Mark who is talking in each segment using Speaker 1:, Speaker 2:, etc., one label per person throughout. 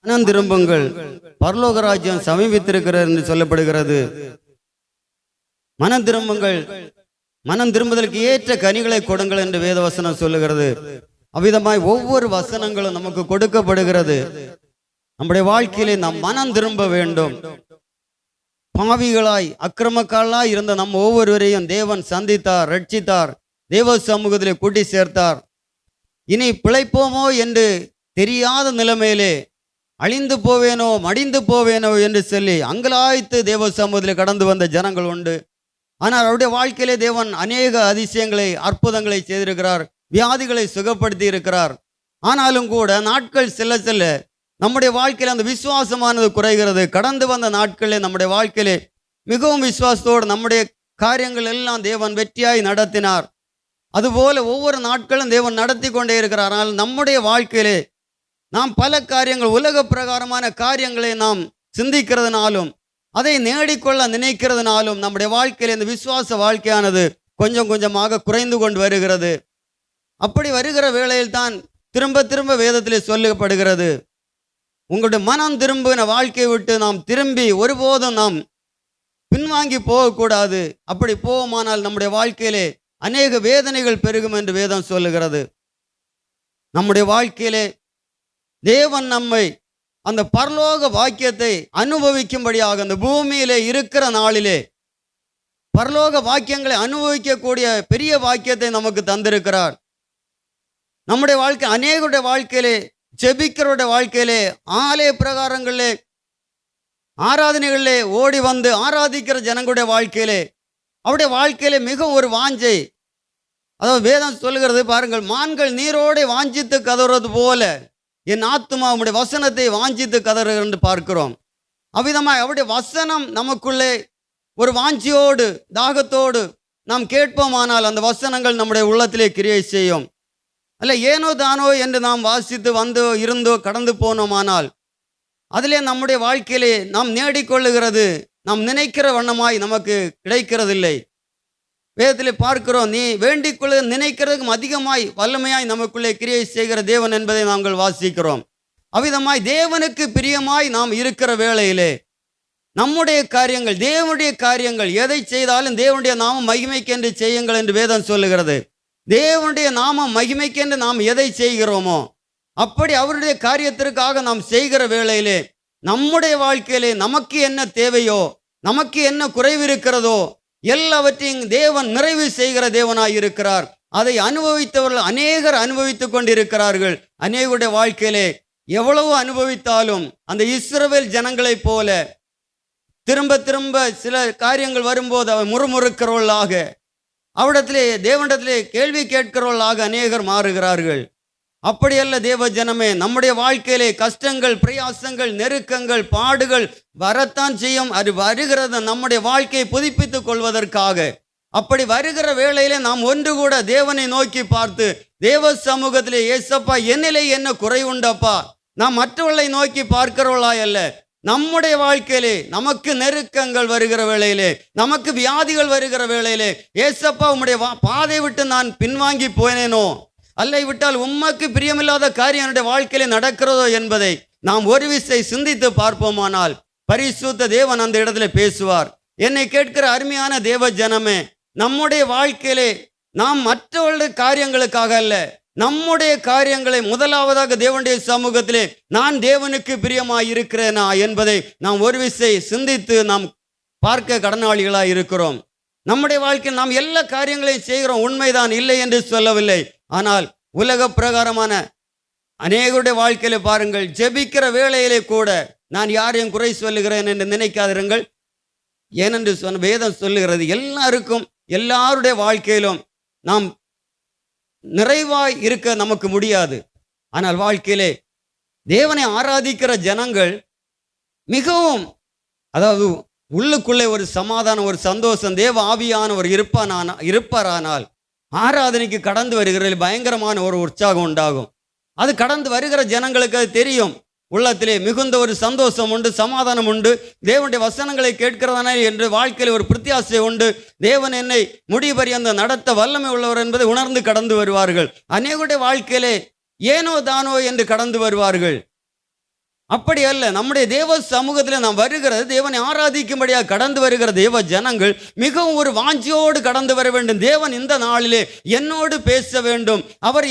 Speaker 1: மனம் திரும்புங்கள், பரலோக ராஜ்யம் சமீபித்திருக்கிறது என்று சொல்லப்படுகிறது. மனம் திரும்புங்கள், மனம் திரும்புதலுக்கு ஏற்ற கனிகளை கொடுங்கள் என்று வேதவசனம் சொல்லுகிறது. அவ்விதமாய் ஒவ்வொரு வசனங்களும் நமக்கு கொடுக்கப்படுகிறது. நம்முடைய வாழ்க்கையிலே நாம் மனம் திரும்ப வேண்டும். பாவிகளாய் அக்கிரமக்காலாய் இருந்த நம் ஒவ்வொருவரையும் தேவன் சந்தித்தார், ரட்சித்தார், தேவ சமூகத்திலே கூட்டி சேர்த்தார். இனி பிழைப்போமோ என்று தெரியாத நிலைமையிலே அழிந்து போவேனோ மடிந்து போவேனோ என்று சொல்லி அங்கலாய்த்து தேவ சமூகத்திலே கடந்து வந்த ஜனங்கள் உண்டு. ஆனால் அவருடைய வாழ்க்கையிலே தேவன் அநேக அதிசயங்களை, அற்புதங்களை செய்திருக்கிறார், வியாதிகளை சுகப்படுத்தி இருக்கிறார். ஆனாலும் கூட நாட்கள் செல்ல செல்ல நம்முடைய வாழ்க்கையில் அந்த விசுவாசமானது குறைகிறது. கடந்து வந்த நாட்களில் நம்முடைய வாழ்க்கையிலே மிகவும் விசுவாசத்தோடு நம்முடைய காரியங்கள் எல்லாம் தேவன் வெற்றியாய் நடத்தினார். அதுபோல ஒவ்வொரு நாட்களும் தேவன் நடத்தி கொண்டே இருக்கிறார். ஆனால் நம்முடைய வாழ்க்கையிலே நாம் பல காரியங்கள், உலக பிரகாரமான காரியங்களை நாம் சிந்திக்கிறதுனாலும் அதை நேடிக்கொள்ள நினைக்கிறதுனாலும் நம்முடைய வாழ்க்கையில் இந்த விசுவாச வாழ்க்கையானது கொஞ்சம் கொஞ்சமாக குறைந்து கொண்டு வருகிறது. அப்படி வருகிற வேளையில் தான் திரும்ப திரும்ப வேதத்திலே சொல்லப்படுகிறது, உங்களுடைய மனம் திரும்பின வாழ்க்கையை விட்டு நாம் திரும்பி ஒருபோதும் நாம் பின்வாங்கி போகக்கூடாது. அப்படி போவோமானால் நம்முடைய வாழ்க்கையிலே அநேக வேதனைகள் பெருகும் என்று வேதம் சொல்லுகிறது. நம்முடைய வாழ்க்கையிலே தேவன் நம்மை அந்த பரலோக வாக்கியத்தை அனுபவிக்கும்படியாக அந்த பூமியிலே இருக்கிற நாளிலே பரலோக வாக்கியங்களை அனுபவிக்கக்கூடிய பெரிய வாக்கியத்தை நமக்கு தந்திருக்கிறார். நம்முடைய வாழ்க்கை, அநேகருடைய வாழ்க்கையிலே, ஜெபிக்கிறவருடைய வாழ்க்கையிலே, ஆலய பிரகாரங்களிலே, ஆராதனைகளிலே ஓடி வந்து ஆராதிக்கிற ஜனங்களுடைய வாழ்க்கையிலே, அவருடைய வாழ்க்கையிலே மிக ஒரு வாஞ்சை. அதாவது வேதம் சொல்லுகிறது பாருங்கள், மான்கள் நீரோடு வாஞ்சித்து கதறுவது போல என் ஆத்துமா அவருடைய வசனத்தை வாஞ்சித்து கதறுகிறது என்று பார்க்கிறோம். அவ்விதமாய் அவருடைய வசனம் நமக்குள்ளே ஒரு வாஞ்சியோடு தாகத்தோடு நாம் கேட்போமானால் அந்த வசனங்கள் நம்முடைய உள்ளத்திலே கிரியை செய்யும். அல்ல ஏனோ தானோ என்று நாம் வாசித்து வந்து இருந்தோ கடந்து போனோமானால் அதிலே நம்முடைய வாழ்க்கையிலே நாம் நேடிக்கொள்ளுகிறது நாம் நினைக்கிற வண்ணமாய் நமக்கு கிடைக்கிறதில்லை. வேதத்திலே பார்க்கிறோம், நீ வேண்டிக் கொள்ள நினைக்கிறதுக்கும் அதிகமாய் வல்லமையாய் நமக்குள்ளே கிரியை செய்கிற தேவன் என்பதை நாங்கள் வாசிக்கிறோம். அவ்விதமாய் தேவனுக்கு பிரியமாய் நாம் இருக்கிற வேளையிலே நம்முடைய காரியங்கள், தேவனுடைய காரியங்கள் எதை செய்தாலும் தேவனுடைய நாம மகிமைக்கென்று செய்யுங்கள் என்று வேதம் சொல்லுகிறது. தேவனுடைய நாம மகிமைக்கென்று நாம் எதை செய்கிறோமோ அப்படி அவருடைய காரியத்திற்காக நாம் செய்கிற வேளையிலே நம்முடைய வாழ்க்கையிலே நமக்கு என்ன தேவையோ, நமக்கு என்ன குறைவு இருக்கிறதோ எல்லாவற்றையும் தேவன் நிறைவு செய்கிற தேவனாய் இருக்கிறார். அதை அனுபவித்தவர்கள் அநேகர் அனுபவித்துக் கொண்டிருக்கிறார்கள். அநேகருடைய வாழ்க்கையிலே எவ்வளவு அனுபவித்தாலும் அந்த இஸ்ரவேல் ஜனங்களைப் போல திரும்ப திரும்ப சில காரியங்கள் வரும்போது அவர் முறுமுறுக்கிறவர்களாக, அவரிடத்திலே தேவனிடத்திலே கேள்வி கேட்கிறவர்களாக அநேகர் மாறுகிறார்கள். அப்படியல்ல தேவ ஜனமே, நம்முடைய வாழ்க்கையிலே கஷ்டங்கள், பிரயாசங்கள், நெருக்கங்கள், பாடுகள் வரத்தான் செய்யும். அது வருகிறது நம்முடைய வாழ்க்கையை புதுப்பித்துக் கொள்வதற்காக. அப்படி வருகிற வேளையிலே நாம் ஒன்று கூட தேவனை நோக்கி பார்த்து தேவ சமூகத்திலே, ஏசப்பா என்னிலே என்ன குறைவுண்டப்பா, நாம் மற்றவர்களை நோக்கி பார்க்கிறவர்களாய் அல்ல, நம்முடைய வாழ்க்கையிலே நமக்கு நெருக்கங்கள் வருகிற வேளையிலே, நமக்கு வியாதிகள் வருகிற வேளையிலே, ஏசப்பா உம்முடைய பாதை விட்டு நான் பின்வாங்கி போனேனோ, அல்லை விட்டால் உமக்கு பிரியமில்லாத காரியம் என்னுடைய வாழ்க்கையிலே நடக்கிறதோ என்பதை நாம் ஒரு விசை சிந்தித்து பார்ப்போமானால் பரிசுத்த தேவன் அந்த இடத்துல பேசுவார். என்னை கேட்கிற அருமையான தேவ ஜனமே, நம்முடைய வாழ்க்கையிலே நாம் மற்றவர்களுடைய காரியங்களுக்காக அல்ல, நம்முடைய காரியங்களை முதலாவதாக தேவனுடைய சமூகத்திலே நான் தேவனுக்கு பிரியமாய் இருக்கிறேனா என்பதை நாம் ஒரு விசை சிந்தித்து நாம் பார்க்க கடனாளிகளாய் இருக்கிறோம். நம்முடைய வாழ்க்கையில் நாம் எல்லா காரியங்களையும் செய்கிறோம், உண்மைதான், இல்லை என்று சொல்லவில்லை. ஆனால் உலக பிரகாரமான அநேகருடைய வாழ்க்கையில பாருங்கள், ஜெபிக்கிற வேளையிலே கூட நான் யாரையும் குறை சொல்லுகிறேன் என்று நினைக்காதிருங்கள். ஏனென்று சொன்ன வேதம் சொல்லுகிறது, எல்லாருக்கும் எல்லாருடைய வாழ்க்கையிலும் நாம் நிறைவாய் இருக்க நமக்கு முடியாது. ஆனால் வாழ்க்கையிலே தேவனை ஆராதிக்கிற ஜனங்கள் மிகவும், அதாவது உள்ளுக்குள்ளே ஒரு சமாதானம், ஒரு சந்தோஷம், தேவ ஆவியானவர் இருப்பாரானால் ஆராதனைக்கு கடந்து வருகிற பயங்கரமான ஒரு உற்சாகம் உண்டாகும். அது கடந்து வருகிற ஜனங்களுக்கு அது தெரியும், உள்ளத்திலே மிகுந்த ஒரு சந்தோஷம் உண்டு, சமாதானம் உண்டு, தேவனுடைய வசனங்களை கேட்கிறதானே என்று வாழ்க்கையில் ஒரு பிரத்தியாசை உண்டு, தேவன் என்னை முடிபரியந்த நடத்த வல்லமை உள்ளவர் என்பதை உணர்ந்து கடந்து வருவார்கள். அநேகருடைய வாழ்க்கையிலே ஏனோ தானோ என்று கடந்து வருவார்கள். அப்படி அல்ல. நம்முடைய தேவ சமூகத்தில் நாம் வருகிறது, தேவனை ஆராதிக்கும்படியாக கடந்து வருகிற தேவ ஜனங்கள் மிகவும் ஒரு வாஞ்சியோடு கடந்து வர வேண்டும். தேவன் இந்த நாளிலே என்னோடு பேச வேண்டும். அவர்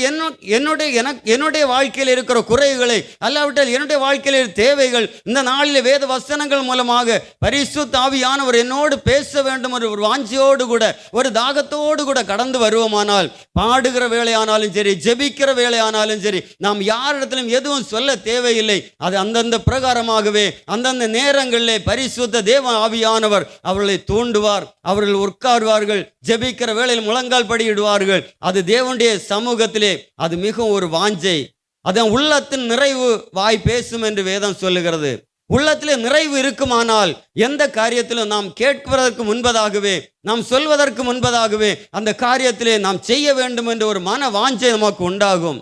Speaker 1: என்னுடைய வாழ்க்கையில் இருக்கிற குறைகளை, அல்லாவிட்டால் என்னுடைய வாழ்க்கையில் தேவைகள் இந்த நாளிலே வேத வசனங்கள் மூலமாக பரிசுத்த ஆவியானவர் என்னோடு பேச வேண்டும். ஒரு வாஞ்சியோடு கூட, ஒரு தாகத்தோடு கூட கடந்து வருவோமானால், பாடுகிற வேலையானாலும் சரி, ஜெபிக்கிற வேலையானாலும் சரி, நாம் யாரிடத்திலும் எதுவும் சொல்ல தேவையில்லை. அது அந்தந்த பிரகாரமாகவே அந்தந்த நேரங்களிலே பரிசுத்த தேவ ஆவியானவர் அவர்களை தூண்டுவார். அவர்கள் உட்காருவார்கள், ஜெபிக்கிற வேளையில் முழங்கால் படியிடுவார்கள். அது தேவனுடைய சமூகத்திலே அது மிகவும் ஒரு வாஞ்சை. அதன் உள்ளத்தின் நிறைவு வாய் பேசும் என்று வேதம் சொல்லுகிறது. உள்ளத்திலே நிறைவு இருக்குமானால் எந்த காரியத்திலும் நாம் கேட்பதற்கு முன்பதாகவே, நாம் சொல்வதற்கு முன்பதாகவே அந்த காரியத்திலே நாம் செய்ய வேண்டும் என்ற ஒரு மன வாஞ்சை நமக்கு உண்டாகும்.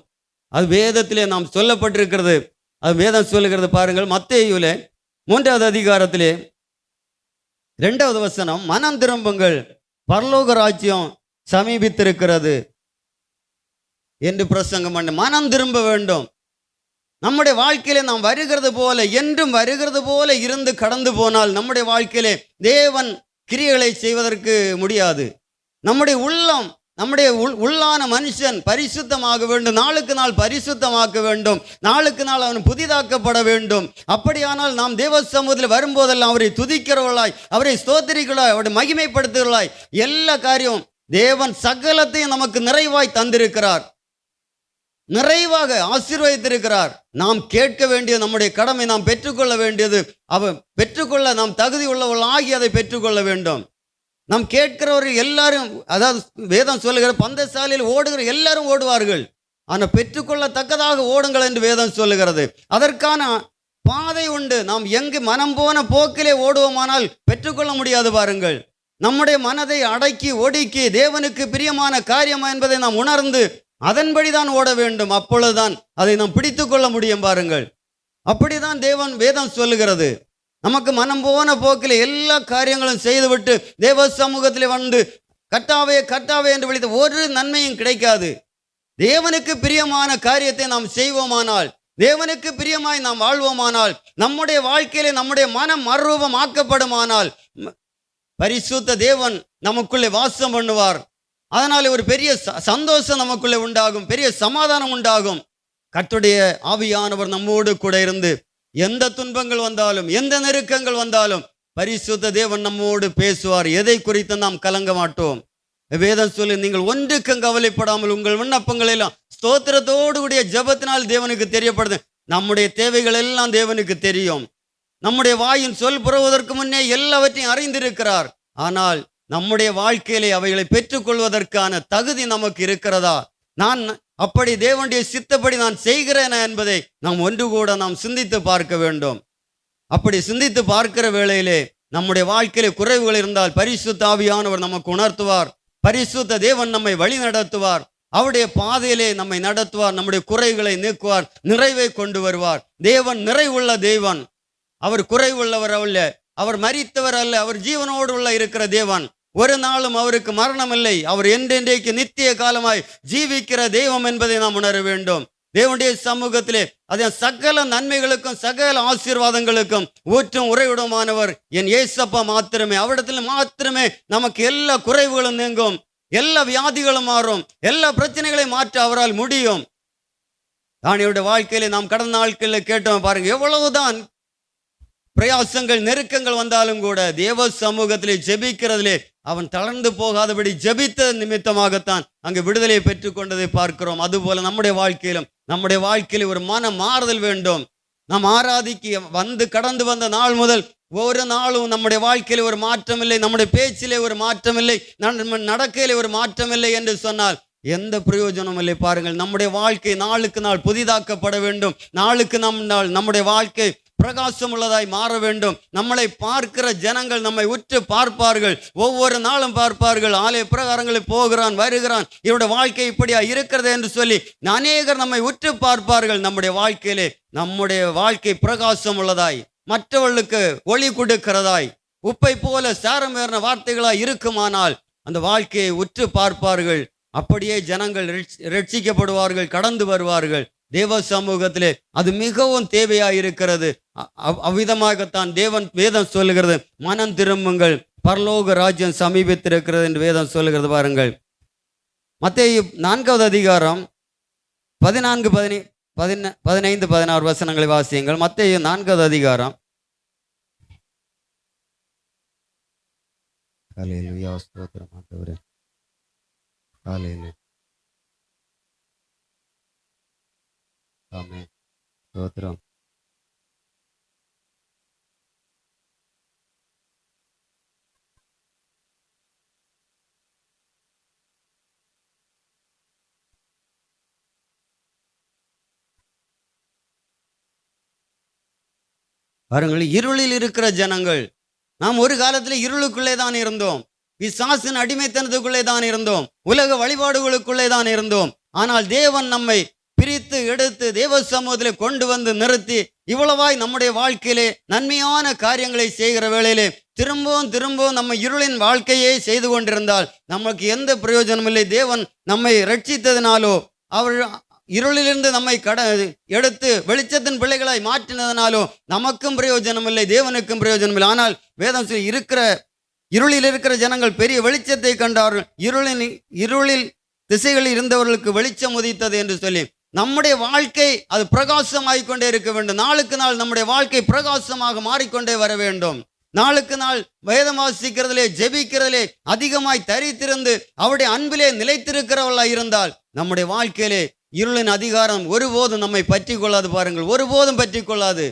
Speaker 1: அது வேதத்திலே நாம் சொல்லப்பட்டிருக்கிறது. அது வேதம் சொல்லுகிறது பாருங்கள். மத்தேயுவிலே 3வது அதிகாரத்திலே 2வது வசனம், மனம் திரும்புங்கள், பரலோக ராஜ்யம் சமீபித்திருக்கிறது என்று பிரசங்கம் பண்ண. மனம் திரும்ப வேண்டும். நம்முடைய வாழ்க்கையிலே நாம் வருகிறது போல, என்றும் வருகிறது போல இருந்து கடந்து போனால் நம்முடைய வாழ்க்கையிலே தேவன் கிரியைகளை செய்வதற்கு முடியாது. நம்முடைய உள்ளம், நம்முடைய உள்ளான மனுஷன் பரிசுத்தமாக வேண்டும். நாளுக்கு நாள் பரிசுத்தமாக்க வேண்டும். நாளுக்கு நாள் அவன் புதிதாக்கப்பட வேண்டும். அப்படியானால் நாம் தேவ சமூகத்தில் வரும்போதெல்லாம் அவரை துதிக்கிறவர்களாய், அவரை ஸ்தோத்திரிக்கலாய், அவரை மகிமைப்படுத்துகிறாய். எல்லா காரியம் தேவன் சகலத்தையும் நமக்கு நிறைவாய் தந்திருக்கிறார், நிறைவாக ஆசீர்வதித்திருக்கிறார். நாம் கேட்க வேண்டியது நம்முடைய கடமை. நாம் பெற்றுக்கொள்ள வேண்டியது, அவன் பெற்றுக்கொள்ள நாம் தகுதி உள்ளவர்களாகி அதை பெற்றுக்கொள்ள வேண்டும். நாம் கேட்கிறவர்கள் எல்லாரும், அதாவது வேதம் சொல்லுகிற பந்தசாலையில் ஓடுகிற எல்லாரும் ஓடுவார்கள், ஆனால் பெற்றுக்கொள்ளத்தக்கதாக ஓடுங்கள் என்று வேதம் சொல்லுகிறது. அதற்கான பாதை உண்டு. நாம் எங்கு மனம் போன போக்கிலே ஓடுவோமானால் பெற்றுக்கொள்ள முடியாது. பாருங்கள், நம்முடைய மனதை அடக்கி ஒடுக்கி தேவனுக்கு பிரியமான காரியம் என்பதை நாம் உணர்ந்து அதன்படிதான் ஓட வேண்டும். அப்பொழுதுதான் அதை நாம் பிடித்து கொள்ள முடியும். பாருங்கள், அப்படிதான் தேவன் வேதம் சொல்லுகிறது. நமக்கு மனம் போன போக்கில் எல்லா காரியங்களும் செய்துவிட்டு தேவ சமூகத்தில் வந்து கர்த்தாவே கர்த்தாவே என்று விழித்து ஒரு நன்மையும் கிடைக்காது. தேவனுக்கு பிரியமான காரியத்தை நாம் செய்வோமானால், தேவனுக்கு பிரியமாய் நாம் வாழ்வோமானால், நம்முடைய வாழ்க்கையிலே நம்முடைய மனம் மறுரூபம் ஆக்கப்படுமானால் பரிசுத்த தேவன் நமக்குள்ளே வாசம் பண்ணுவார். அதனால ஒரு பெரிய சந்தோஷம் நமக்குள்ளே உண்டாகும், பெரிய சமாதானம் உண்டாகும். கர்த்தருடைய ஆவியானவர் நம்மோடு கூட இருந்து எந்த துன்பங்கள் வந்தாலும், எந்த நெருக்கங்கள் வந்தாலும் பரிசுத்த தேவன் நம்மோடு பேசுவார். எதை குறித்து நாம் கலங்க மாட்டோம். வேதம் சொல்லி, நீங்கள் ஒன்றுக்கும் கவலைப்படாமல் உங்கள் விண்ணப்பங்கள் எல்லாம் ஸ்தோத்திரத்தோடு கூடிய ஜெபத்தினால் தேவனுக்கு தெரியப்படுது. நம்முடைய தேவைகள் எல்லாம் தேவனுக்கு தெரியும். நம்முடைய வாயின் சொல் புறவதற்கு முன்னே எல்லாவற்றையும் அறிந்திருக்கிறார். ஆனால் நம்முடைய வாழ்க்கையிலே அவைகளை பெற்றுக்கொள்வதற்கான தகுதி நமக்கு இருக்கிறதா? நான் அப்படி தேவனுடைய சித்தப்படி நான் செய்கிறேன் என்பதை நாம் ஒன்று கூட நாம் சிந்தித்து பார்க்க வேண்டும். அப்படி சிந்தித்து பார்க்கிற வேளையிலே நம்முடைய வாழ்க்கையிலே குறைவுகள் இருந்தால் பரிசுத்த ஆவியானவர் நமக்கு உணர்த்துவார். பரிசுத்த தேவன் நம்மை வழி நடத்துவார். அவருடைய பாதையிலே நம்மை நடத்துவார். நம்முடைய குறைகளை நீக்குவார், நிறைவை கொண்டு வருவார். தேவன் நிறைவுள்ள தேவன். அவர் குறைவுள்ளவர் அல்ல, அவர் மரித்தவர் அல்ல, அவர் ஜீவனோடு உள்ள இருக்கிற தேவன். ஒரு நாளும் அவருக்கு மரணம் இல்லை. அவர் என்றென்றைக்கு நித்திய காலமாய் ஜீவிக்கிற தெய்வம் என்பதை நாம் உணர வேண்டும். தேவனுடைய சமூகத்திலே அதன் சகல நன்மைகளுக்கும் சகல ஆசீர்வாதங்களுக்கும் ஊற்றும் உறைவிடமானவர் என் ஏசப்பா மாத்திரமே. அவரிடத்தில் மாத்திரமே நமக்கு எல்லா குறைவுகளும் நீங்கும், எல்லா வியாதிகளும் மாறும், எல்லா பிரச்சனைகளையும் மாற்ற அவரால் முடியும். தானியோட வாழ்க்கையிலே நாம் கடந்த நாட்களில் கேட்டோம் பாருங்க, எவ்வளவுதான் பிரயாசங்கள் நெருக்கங்கள் வந்தாலும் கூட தேவ சமூகத்திலே ஜெபிக்கிறதிலே அவன் தளர்ந்து போகாதபடி ஜெபித்த நிமித்தமாகத்தான் அங்கு விடுதலையை பெற்றுக்கொண்டதை பார்க்கிறோம். அதுபோல நம்முடைய வாழ்க்கையில ஒரு மன மாறுதல் வேண்டும். நாம் ஆராதிக்க வந்து கடந்து வந்த நாள் முதல் ஒரு நாளும் நம்முடைய வாழ்க்கையில ஒரு மாற்றம் இல்லை, நம்முடைய பேச்சிலே ஒரு மாற்றம் இல்லை, நடக்கையிலே ஒரு மாற்றம் இல்லை என்று சொன்னால் எந்த பிரயோஜனமும் இல்லை. பாருங்கள், நம்முடைய வாழ்க்கை நாளுக்கு நாள் புதிதாக்கப்பட வேண்டும். நாளுக்கு நம்முடைய வாழ்க்கை பிரகாசம் உள்ளதாய் மாற வேண்டும். நம்மளை பார்க்கிற ஜனங்கள் நம்மை உற்று பார்ப்பார்கள், ஒவ்வொரு நாளும் பார்ப்பார்கள். ஆலய பிரகாரங்களில் போகிறான் வருகிறான், இவருடைய வாழ்க்கை இப்படியா இருக்கிறது என்று சொல்லி அநேகர் நம்மை உற்று பார்ப்பார்கள். நம்முடைய வாழ்க்கை பிரகாசம் உள்ளதாய், மற்றவர்களுக்கு ஒளி கொடுக்கிறதாய், உப்பை போல சாரமேறின வார்த்தைகளாய் இருக்குமானால் அந்த வாழ்க்கையை உற்று பார்ப்பார்கள். அப்படியே ஜனங்கள் ரட்சிக்கப்படுவார்கள், கடந்து வருவார்கள். தேவ சமூகத்திலே அது மிகவும் தேவையாயிருக்கிறது. அவ்விதமாகத்தான் தேவன் வேதம் சொல்லுகிறது, மனம் திரும்புங்கள், பரலோக ராஜ்யம் சமீபித்திருக்கிறது என்று வேதம் சொல்லுகிறது. பாருங்கள், மத்தேயு 4வது அதிகாரம் 14, 15, 16 வசனங்களை வாசியுங்கள். மத்தேயு 4வது அதிகாரம். ஹல்லேலூயா, ஸ்தோத்திரம் ஆண்டவரே, ஹல்லேலூயா, ஆமென், ஸ்தோத்திரம். பாருங்கள், இருளில் இருக்கிற ஜனங்கள், நாம் ஒரு காலத்தில் இருளுக்குள்ளே தான் இருந்தோம், பிசாசின் அடிமைத்தனத்துக்குள்ளே தான் இருந்தோம், உலக வழிபாடுகளுக்குள்ளே தான் இருந்தோம். ஆனால் தேவன் நம்மை பிரித்து எடுத்து தேவ சமூகத்தில் கொண்டு வந்து நிறுத்தி இவ்வளவாய் நம்முடைய வாழ்க்கையிலே நன்மையான காரியங்களை செய்கிற வேளையிலே திரும்பவும் திரும்பவும் நம்ம இருளின் வாழ்க்கையே செய்து கொண்டிருந்தால் நமக்கு எந்த பிரயோஜனம் இல்லை. தேவன் நம்மை ரட்சித்ததினாலோ அவர் இருளிலிருந்து நம்மை எடுத்து வெளிச்சத்தின் பிள்ளைகளாய் மாற்றினதுனாலோ நமக்கும் பிரயோஜனம் இல்லை, தேவனுக்கும் பிரயோஜனம் இல்லை. ஆனால் வேதம் இருக்கிற இருளில் இருக்கிற ஜனங்கள் பெரிய வெளிச்சத்தை கண்டார்கள், இருளில் திசைகளில் இருந்தவர்களுக்கு வெளிச்சம் உதித்தது என்று சொல்லி நம்முடைய வாழ்க்கை அது பிரகாசமாகிக் கொண்டே இருக்க வேண்டும். நாளுக்கு நாள் நம்முடைய வாழ்க்கை பிரகாசமாக மாறிக்கொண்டே வர வேண்டும். நாளுக்கு நாள் வேதம் வாசிக்கிறதிலே ஜெபிக்கிறதிலே அதிகமாய் தரித்திருந்து அவருடைய அன்பிலே நிலைத்திருக்கிறவர்களாக இருந்தால் நம்முடைய வாழ்க்கையிலே இருளின் அதிகாரம் ஒருபோதும் நம்மை பற்றி கொள்ளாது. பாருங்கள், ஒருபோதும் பற்றி கொள்ளாது.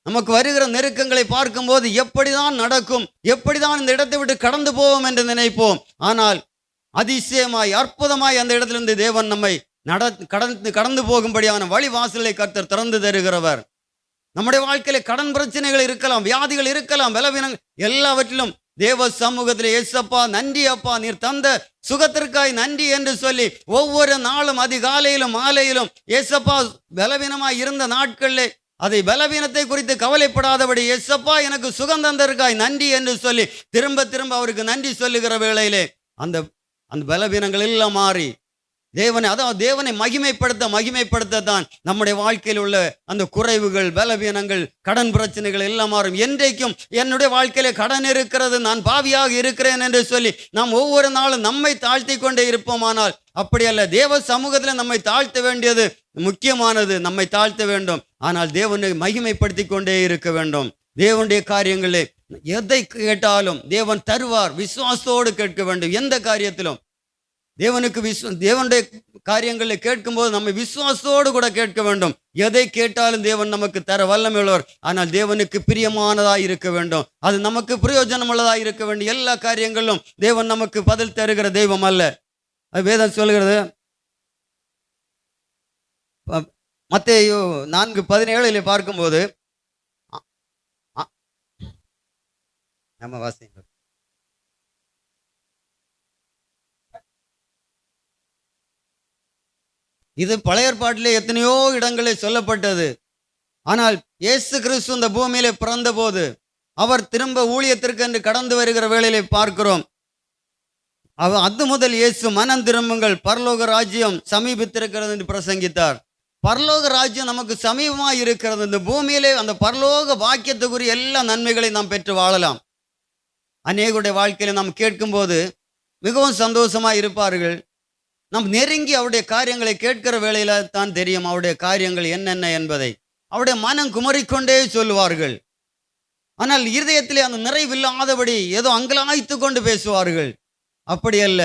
Speaker 1: நமக்கு வருகிற நெருக்கங்களை பார்க்கும்போது எப்படிதான் நடக்கும், எப்படிதான் இந்த இடத்தை விட்டு கடந்து போவோம் என்று நினைப்போம். ஆனால் அதிசயமாய் அற்புதமாய் அந்த இடத்திலிருந்து தேவன் நம்மை கடந்து போகும்படியான வழி வாசலை கர்த்தர் திறந்து தருகிறவர். நம்முடைய வாழ்க்கையில கடன் பிரச்சனைகள் இருக்கலாம், வியாதிகள் இருக்கலாம், பலவீனங்கள், எல்லாவற்றிலும் தேவ சமூகத்தில் ஏசப்பா நன்றி அப்பா, நீர் தந்த சுகத்திற்காய் நன்றி என்று சொல்லி ஒவ்வொரு நாளும் அதிகாலையிலும் மாலையிலும் ஏசப்பா பலவீனமாய் இருந்த நாட்களிலே அதை பலவீனத்தை குறித்து கவலைப்படாதபடி ஏசப்பா எனக்கு சுகம் தந்ததற்காய் நன்றி என்று சொல்லி திரும்ப திரும்ப அவருக்கு நன்றி சொல்லுகிற வேளையிலே அந்த பலவீனங்கள் எல்லாம் மாறி தேவனை மகிமைப்படுத்தத்தான் நம்முடைய வாழ்க்கையில் உள்ள அந்த குறைவுகள், பலவீனங்கள், கடன் பிரச்சனைகள் எல்லாம் மாறும். என்றைக்கும் என்னுடைய வாழ்க்கையில கடன் இருக்கிறது, நான் பாவியாக இருக்கிறேன் என்று சொல்லி நாம் ஒவ்வொரு நாளும் நம்மை தாழ்த்தி கொண்டே இருப்போமானால் அப்படி அல்ல. தேவ சமூகத்தில் நம்மை தாழ்த்த வேண்டியது முக்கியமானது, நம்மை தாழ்த்த வேண்டும். ஆனால் தேவனை மகிமைப்படுத்தி கொண்டே இருக்க வேண்டும். தேவனுடைய காரியங்களே எதை கேட்டாலும் தேவன் தருவார். விசுவாசத்தோடு கேட்க வேண்டும். எந்த காரியத்திலும் தேவனுடைய காரியங்களை கேட்கும்போது நம்ம விசுவாசத்தோடு கூட கேட்க வேண்டும். எதை கேட்டாலும் தேவன் நமக்கு தர வல்லமையுள்ளவர். ஆனால் தேவனுக்கு பிரியமானதாக இருக்க வேண்டும், அது நமக்கு பிரயோஜனம் உள்ளதாக இருக்க வேண்டும். எல்லா காரியங்களிலும் தேவன் நமக்கு பதில் தருகிற தெய்வம் அல்ல. வேதம் சொல்கிறது, மத்தேயு 4:17 பார்க்கும்போது நம்ம வாசிங்க. இது பழைய ஏற்பாட்டிலே எத்தனையோ இடங்களில் சொல்லப்பட்டது. ஆனால் இயேசு கிறிஸ்து இந்த பூமியிலே பிறந்த போது அவர் திரும்ப ஊழியத்திற்கு என்று கடந்து வருகிற வேளையிலே பார்க்கிறோம். அது முதல் இயேசு மனம் திரும்புங்கள், பரலோக ராஜ்யம் சமீபித்திருக்கிறது என்று பிரசங்கித்தார். பரலோக ராஜ்யம் நமக்கு சமீபமாக இருக்கிறது. இந்த பூமியிலே அந்த பரலோக பாக்கியத்துக்குரிய எல்லா நன்மைகளையும் நாம் பெற்று வாழலாம். அநேகருடைய வாழ்க்கையில நாம் கேட்கும்போது மிகவும் சந்தோஷமாக இருப்பார்கள். நாம் நெருங்கி அவருடைய காரியங்களை கேட்கிற வேளையில தான் தெரியும் அவருடைய காரியங்கள் என்னென்ன என்பதை. அவருடைய மனம் குமரிக்கொண்டே சொல்லுவார்கள். ஆனால் இருதயத்திலே அந்த நிறைவில்லாதபடி ஏதோ அங்கலாய்த்து கொண்டு பேசுவார்கள். அப்படி அல்ல.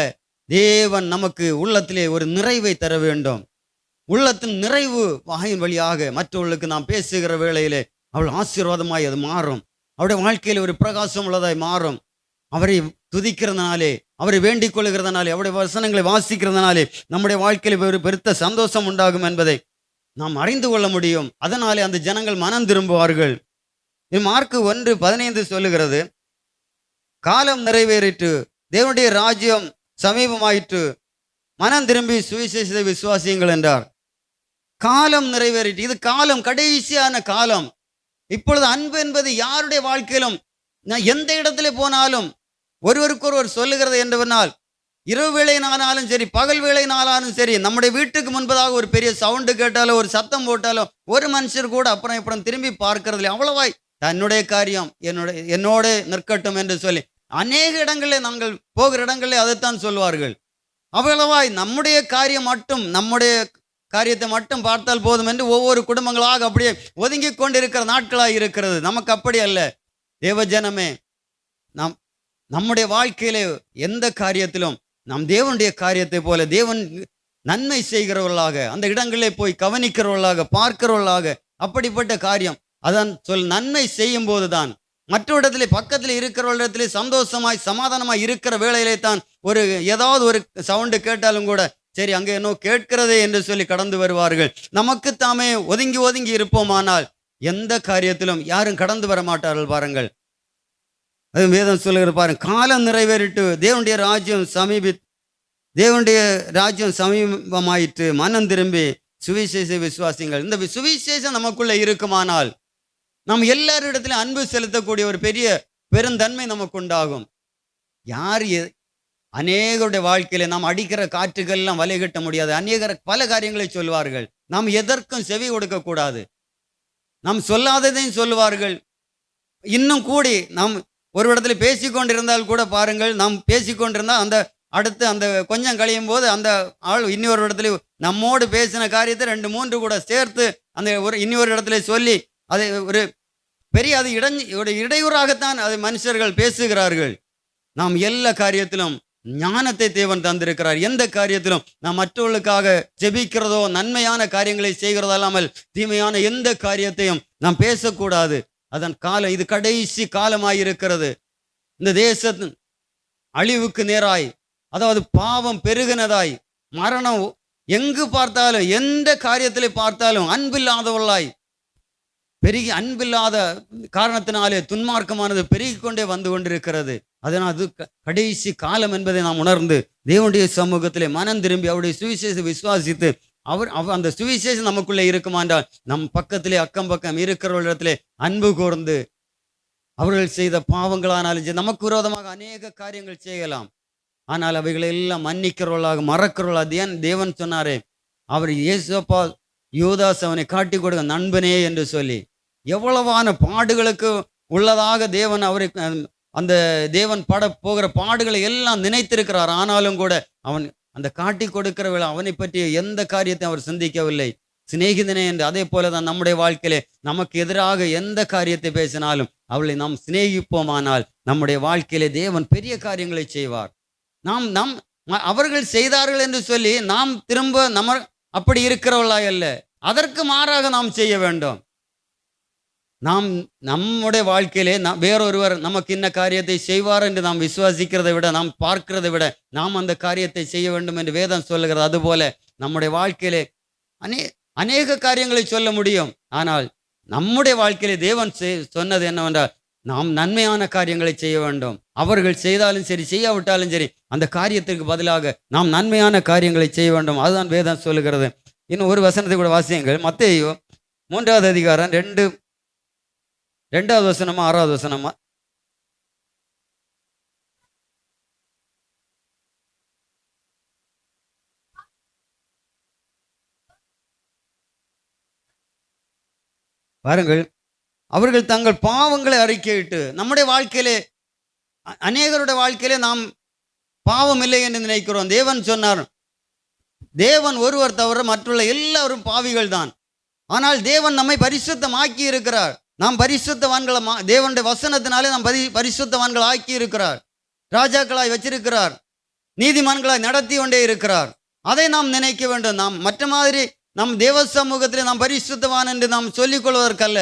Speaker 1: தேவன் நமக்கு உள்ளத்திலே ஒரு நிறைவை தர வேண்டும். உள்ளத்தின் நிறைவு வாயின் வழியாக மற்றவர்களுக்கு நாம் பேசுகிற வேளையிலே அவள் ஆசீர்வாதமாய் அது மாறும். அவருடைய வாழ்க்கையில் ஒரு பிரகாசம் உள்ளதாய் மாறும். அவரை துதிக்கிறதுனாலே, அவரை வேண்டிக் கொள்ளுகிறதுனாலே, அவருடைய வசனங்களை வாசிக்கிறதுனாலே நம்முடைய வாழ்க்கையில் ஒரு பெருத்த சந்தோஷம் உண்டாகும் என்பதை நாம் அறிந்து கொள்ள முடியும். அதனாலே அந்த ஜனங்கள் மனம் திரும்புவார்கள். மார்க்கு 1:15 சொல்லுகிறது, காலம் நிறைவேறிற்று, தேவனுடைய ராஜ்யம் சமீபமாயிற்று, மனம் திரும்பி சுவிசேஷத்தை விசுவாசியுங்கள் என்றார். காலம் நிறைவேறிற்று. இது காலம், கடைசியான காலம். இப்பொழுது அன்பு என்பது யாருடைய வாழ்க்கையிலும், நான் எந்த இடத்துல போனாலும் ஒருவருக்கொருவர் சொல்லுகிறது என்றால் இரவு வேளையினாலும் சரி, பகல் வேளையினாலும் சரி, நம்முடைய வீட்டுக்கு முன்பதாக ஒரு பெரிய சவுண்டு கேட்டாலோ, ஒரு சத்தம் போட்டாலோ, ஒரு மனுஷர் கூட அப்புறம் இப்பறம் திரும்பி பார்க்கறதில்லை. அவ்வளவாய் தன்னுடைய காரியம் என்னோடு நிற்கட்டும் என்று சொல்லி அநேக இடங்களிலே, நாங்கள் போகிற இடங்களிலே அதைத்தான் சொல்வார்கள். அவ்வளவாய் நம்முடைய காரியம் மட்டும், நம்முடைய காரியத்தை மட்டும் பார்த்தால் போதும் என்று ஒவ்வொரு குடும்பங்களாக அப்படியே ஒதுங்கி கொண்டிருக்கிற நாட்களாக இருக்கிறது. நமக்கு அப்படி அல்ல. தேவஜனமே, நம்முடைய வாழ்க்கையிலே எந்த காரியத்திலும் நாம் தேவனுடைய காரியத்தை போல தேவன் நன்மை செய்கிறவர்களாக, அந்த இடங்களிலே போய் கவனிக்கிறவர்களாக, பார்க்கிறவர்களாக, அப்படிப்பட்ட காரியம் அதான் நன்மை செய்யும் போதுதான் மற்ற இடத்திலே பக்கத்தில் இருக்கிறவர்களிடத்திலே சந்தோஷமாய் சமாதானமாய் இருக்கிற வேளையிலே தான் ஏதாவது ஒரு சவுண்டு கேட்டாலும் கூட சரி அங்கே என்ன கேட்கிறதே என்று சொல்லி கடந்து வருவார்கள். நமக்கு தாமே ஒதுங்கி ஒதுங்கி இருப்போமானால் எந்த காரியத்திலும் யாரும் கடந்து வர மாட்டார்கள். பாருங்கள், அது வேதம் சொல்லுகிற பாருங்க, காலம் நிறைவேறிட்டு தேவனுடைய ராஜ்யம் சமீபமாயிற்று, மனம் திரும்பி சுவிசேஷ விசுவாசிங்கள். இந்த சுவிசேஷம் நமக்குள்ள இருக்குமானால் நாம் எல்லாரிடத்திலும் அன்பு செலுத்தக்கூடிய ஒரு பெரிய பெருந்தன்மை நமக்கு உண்டாகும். யார் அநேகருடைய வாழ்க்கையில நாம் அடிக்கிற காற்றுகள்லாம் வலை கட்ட முடியாது. அநேகர் பல காரியங்களை சொல்வார்கள். நாம் எதற்கும் செவி கொடுக்க கூடாது. நாம் சொல்லாததையும் சொல்லுவார்கள். இன்னும் கூடி நாம் ஒரு இடத்துல பேசிக்கொண்டிருந்தால் கூட பாருங்கள், நாம் பேசிக்கொண்டிருந்தால் அந்த அடுத்து அந்த கொஞ்சம் கழியும் போது அந்த ஆள் இன்னொரு இடத்துல நம்மோடு பேசின காரியத்தை 2-3 கூட சேர்த்து அந்த இன்னொரு இடத்துல சொல்லி அதை ஒரு பெரிய அது இடையூறாகத்தான் அது மனுஷர்கள் பேசுகிறார்கள். நாம் எல்லா காரியத்திலும் ஞானத்தை தேவன் தந்திருக்கிறார். எந்த காரியத்திலும் நாம் மற்றவர்களுக்காக ஜெபிக்கிறதோ, நன்மையான காரியங்களை செய்கிறதோ இல்லாமல் தீமையான எந்த காரியத்தையும் நாம் பேசக்கூடாது. அதன் காலம் இது கடைசி காலமாயிருக்கிறது. இந்த தேசத்தின் அழிவுக்கு நேராய், அதாவது பாவம் பெருகினதாய், மரணம் எங்கு பார்த்தாலும் எந்த காரியத்திலே பார்த்தாலும் அன்பில்லாதவர்களாய் பெருகி, அன்பில்லாத காரணத்தினாலே துன்மார்க்கமானது பெருகி கொண்டே வந்து கொண்டிருக்கிறது. அதனால் அது கடைசி காலம் என்பதை நாம் உணர்ந்து தேவனுடைய சமூகத்திலே மனம் திரும்பி அவருடைய சுவிசேஷத்தை விசுவாசித்து அந்த சுவிசேஷம் நமக்குள்ளே இருக்குமாண்டால் நம் பக்கத்திலே அக்கம் பக்கம் இருக்கிறவர்களிடத்திலே அன்பு கூர்ந்து அவர்கள் செய்த பாவங்களானாலும் நமக்கு விரோதமாக அநேக காரியங்கள் செய்யலாம். ஆனால் அவைகளை எல்லாம் மன்னிக்கிறவர்களாக, மறக்கிறவர்களாக தேவன் சொன்னாரே, அவர் இயேசுப்பா யூதாஸ் அவனை காட்டி கொடுக்க நண்பனே என்று சொல்லி எவ்வளவான பாடுகளுக்கு உள்ளதாக தேவன் அவரை அந்த தேவன் போகிற பாடுகளை எல்லாம் நினைத்திருக்கிறார். ஆனாலும் கூட அவன் அந்த காட்டி கொடுக்கிறவளை அவனை பற்றிய எந்த காரியத்தை அவர் சிந்திக்கவில்லை. சிநேகிதனே என்று. அதே போலதான் நம்முடைய வாழ்க்கையிலே நமக்கு எதிராக எந்த காரியத்தை பேசினாலும் அவளை நாம் சிநேகிப்போமானால் நம்முடைய வாழ்க்கையிலே தேவன் பெரிய காரியங்களை செய்வார். நாம் அவர்கள் செய்தார்கள் என்று சொல்லி நாம் திரும்ப அப்படி இருக்கிறவர்களாய் அல்ல, அதற்கு மாறாக நாம் செய்ய வேண்டும். நாம் நம்முடைய வாழ்க்கையிலே வேறொருவர் நமக்கு இன்ன காரியத்தை செய்வார் என்று நாம் விசுவாசிக்கிறதை விட, நாம் பார்க்கிறதை விட நாம் அந்த காரியத்தை செய்ய வேண்டும் என்று வேதம் சொல்லுகிறது. அதுபோல நம்முடைய வாழ்க்கையிலே அநேக காரியங்களை சொல்ல முடியும். ஆனால் நம்முடைய வாழ்க்கையிலே தேவன் சொன்னது என்னவென்றால் நாம் நன்மையான காரியங்களை செய்ய வேண்டும். அவர்கள் செய்தாலும் சரி, செய்யாவிட்டாலும் சரி, அந்த காரியத்திற்கு பதிலாக நாம் நன்மையான காரியங்களை செய்ய வேண்டும். அதுதான் வேதம் சொல்லுகிறது. இன்னும் ஒரு வசனத்தை கூட வாசியுங்கள். மத்தேயு 3வது அதிகாரம் 2வது வசனமா 6வது வசனமா? பாருங்கள், அவர்கள் தங்கள் பாவங்களை அறிக்கையிட்டு, நம்முடைய வாழ்க்கையிலே அநேகருடைய வாழ்க்கையிலே நாம் பாவம் இல்லை என்று நினைக்கிறோம். தேவன் சொன்னார், தேவன் ஒருவர் தவிர மற்றுள்ள எல்லாரும் பாவிகள் தான். ஆனால் தேவன் நம்மை பரிசுத்தமாக்கி இருக்கிறார். நாம் பரிசுத்தவான்களை தேவனுடைய வசனத்தினாலே நாம் பரிசுத்தவான்கள் ஆக்கி இருக்கிறார். ராஜாக்களாய் வச்சிருக்கிறார். நீதிமான்களாய் நடத்தி கொண்டே இருக்கிறார். அதை நாம் நினைக்க வேண்டும். நாம் மற்ற மாதிரி நம் தேவ சமூகத்திலே நாம் பரிசுத்தவான் என்று நாம் சொல்லிக் கொள்வதற்கல்ல,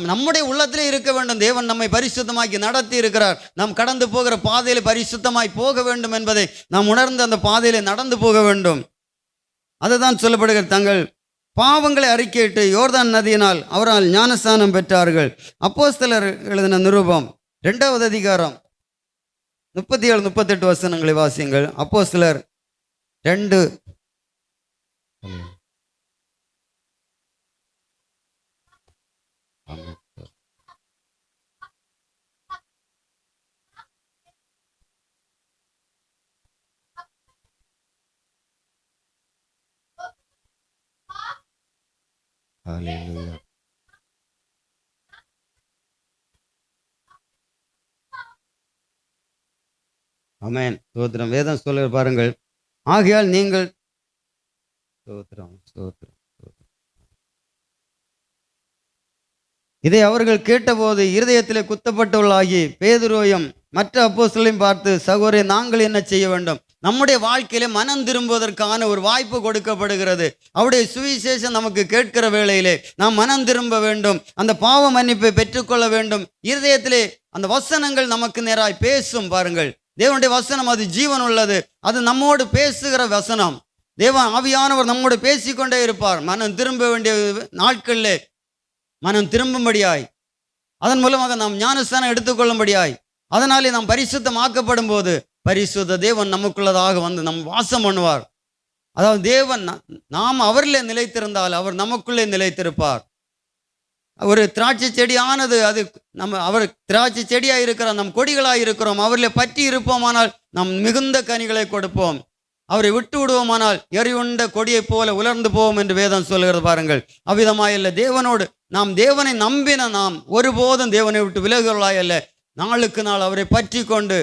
Speaker 1: நம்முடைய உள்ளத்திலே இருக்க வேண்டும். தேவன் நம்மை பரிசுத்தமாக்கி நடத்தி இருக்கிறார். நாம் கடந்து போகிற பாதையிலே பரிசுத்தமாய் போக வேண்டும் என்பதை நாம் உணர்ந்து அந்த பாதையிலே நடந்து போக வேண்டும். அதுதான் சொல்லப்படுகிறது. தங்கள் பாவங்களை அறிக்கையிட்டு யோர்தான் நதியினால் அவரால் ஞானஸ்நானம் பெற்றார்கள். அப்போஸ்தலர் எழுதின நிருபம் 2வது அதிகாரம் 37-38 வசனங்களை வாசியுங்கள். அப்போஸ்தலர் 2. ஹalleluya. ஆமென். ஸ்தோத்திரம். வேதம் சொல்லுகிற பாருங்கள், ஆகையால் நீங்கள் ஸ்தோத்திரம் ஸ்தோத்திரம் ஸ்தோத்திரம். இதை அவர்கள் கேட்டபோது இருதயத்திலே குத்தப்பட்டவர்களாகி பேதுருவையும் மற்ற அப்போஸ்தலரையும் பார்த்து, சகோதரரே, நாங்கள் என்ன செய்ய வேண்டும்? நம்முடைய வாழ்க்கையில மனம் திரும்புவதற்கான ஒரு வாய்ப்பு கொடுக்கப்படுகிறது. அவருடைய சுவிசேஷம் நமக்கு கேட்கிற வேளையிலே நாம் மனம் திரும்ப வேண்டும், அந்த பாவ மன்னிப்பை பெற்றுக்கொள்ள வேண்டும். இருதயத்திலே அந்த வசனங்கள் நமக்கு நேராய் பேசும். பாருங்கள், தேவனுடைய வசனம் அது ஜீவன் உள்ளது. அது நம்மோடு பேசுகிற வசனம். தேவன் ஆவியானவர் நம்மோடு பேசிக்கொண்டே இருப்பார். மனம் திரும்ப வேண்டிய நாட்களிலே மனம் திரும்பும்படியாய், அதன் மூலமாக நாம் ஞானஸ்தானம் எடுத்துக்கொள்ளும்படியாய், அதனாலே நாம் பரிசுத்தமாக்கப்படும் போது பரிசுத்த தேவன் நமக்குள்ளதாக வந்து நம் வாசம் பண்ணுவார். அதாவது தேவன் நாம் அவரிலே நிலைத்திருந்தால் அவர் நமக்குள்ளே நிலைத்திருப்பார். ஒரு திராட்சை செடியானது அது அவர் திராட்சை செடியாக இருக்கிறோம், நம் கொடிகளாக இருக்கிறோம். அவரில் பற்றி இருப்போமானால் நாம் மிகுந்த கனிகளை கொடுப்போம். அவரை விட்டு விடுவோமானால் எரியுண்ட கொடியைப் போல உலர்ந்து போவோம் என்று வேதம் சொல்கிறது. பாருங்கள், அவ்விதமாயல்ல. தேவனோடு நாம் தேவனை நம்பின நாம் ஒருபோதும் தேவனை விட்டு விலகுகளாயல்ல. நாளுக்கு நாள் அவரை பற்றி கொண்டு,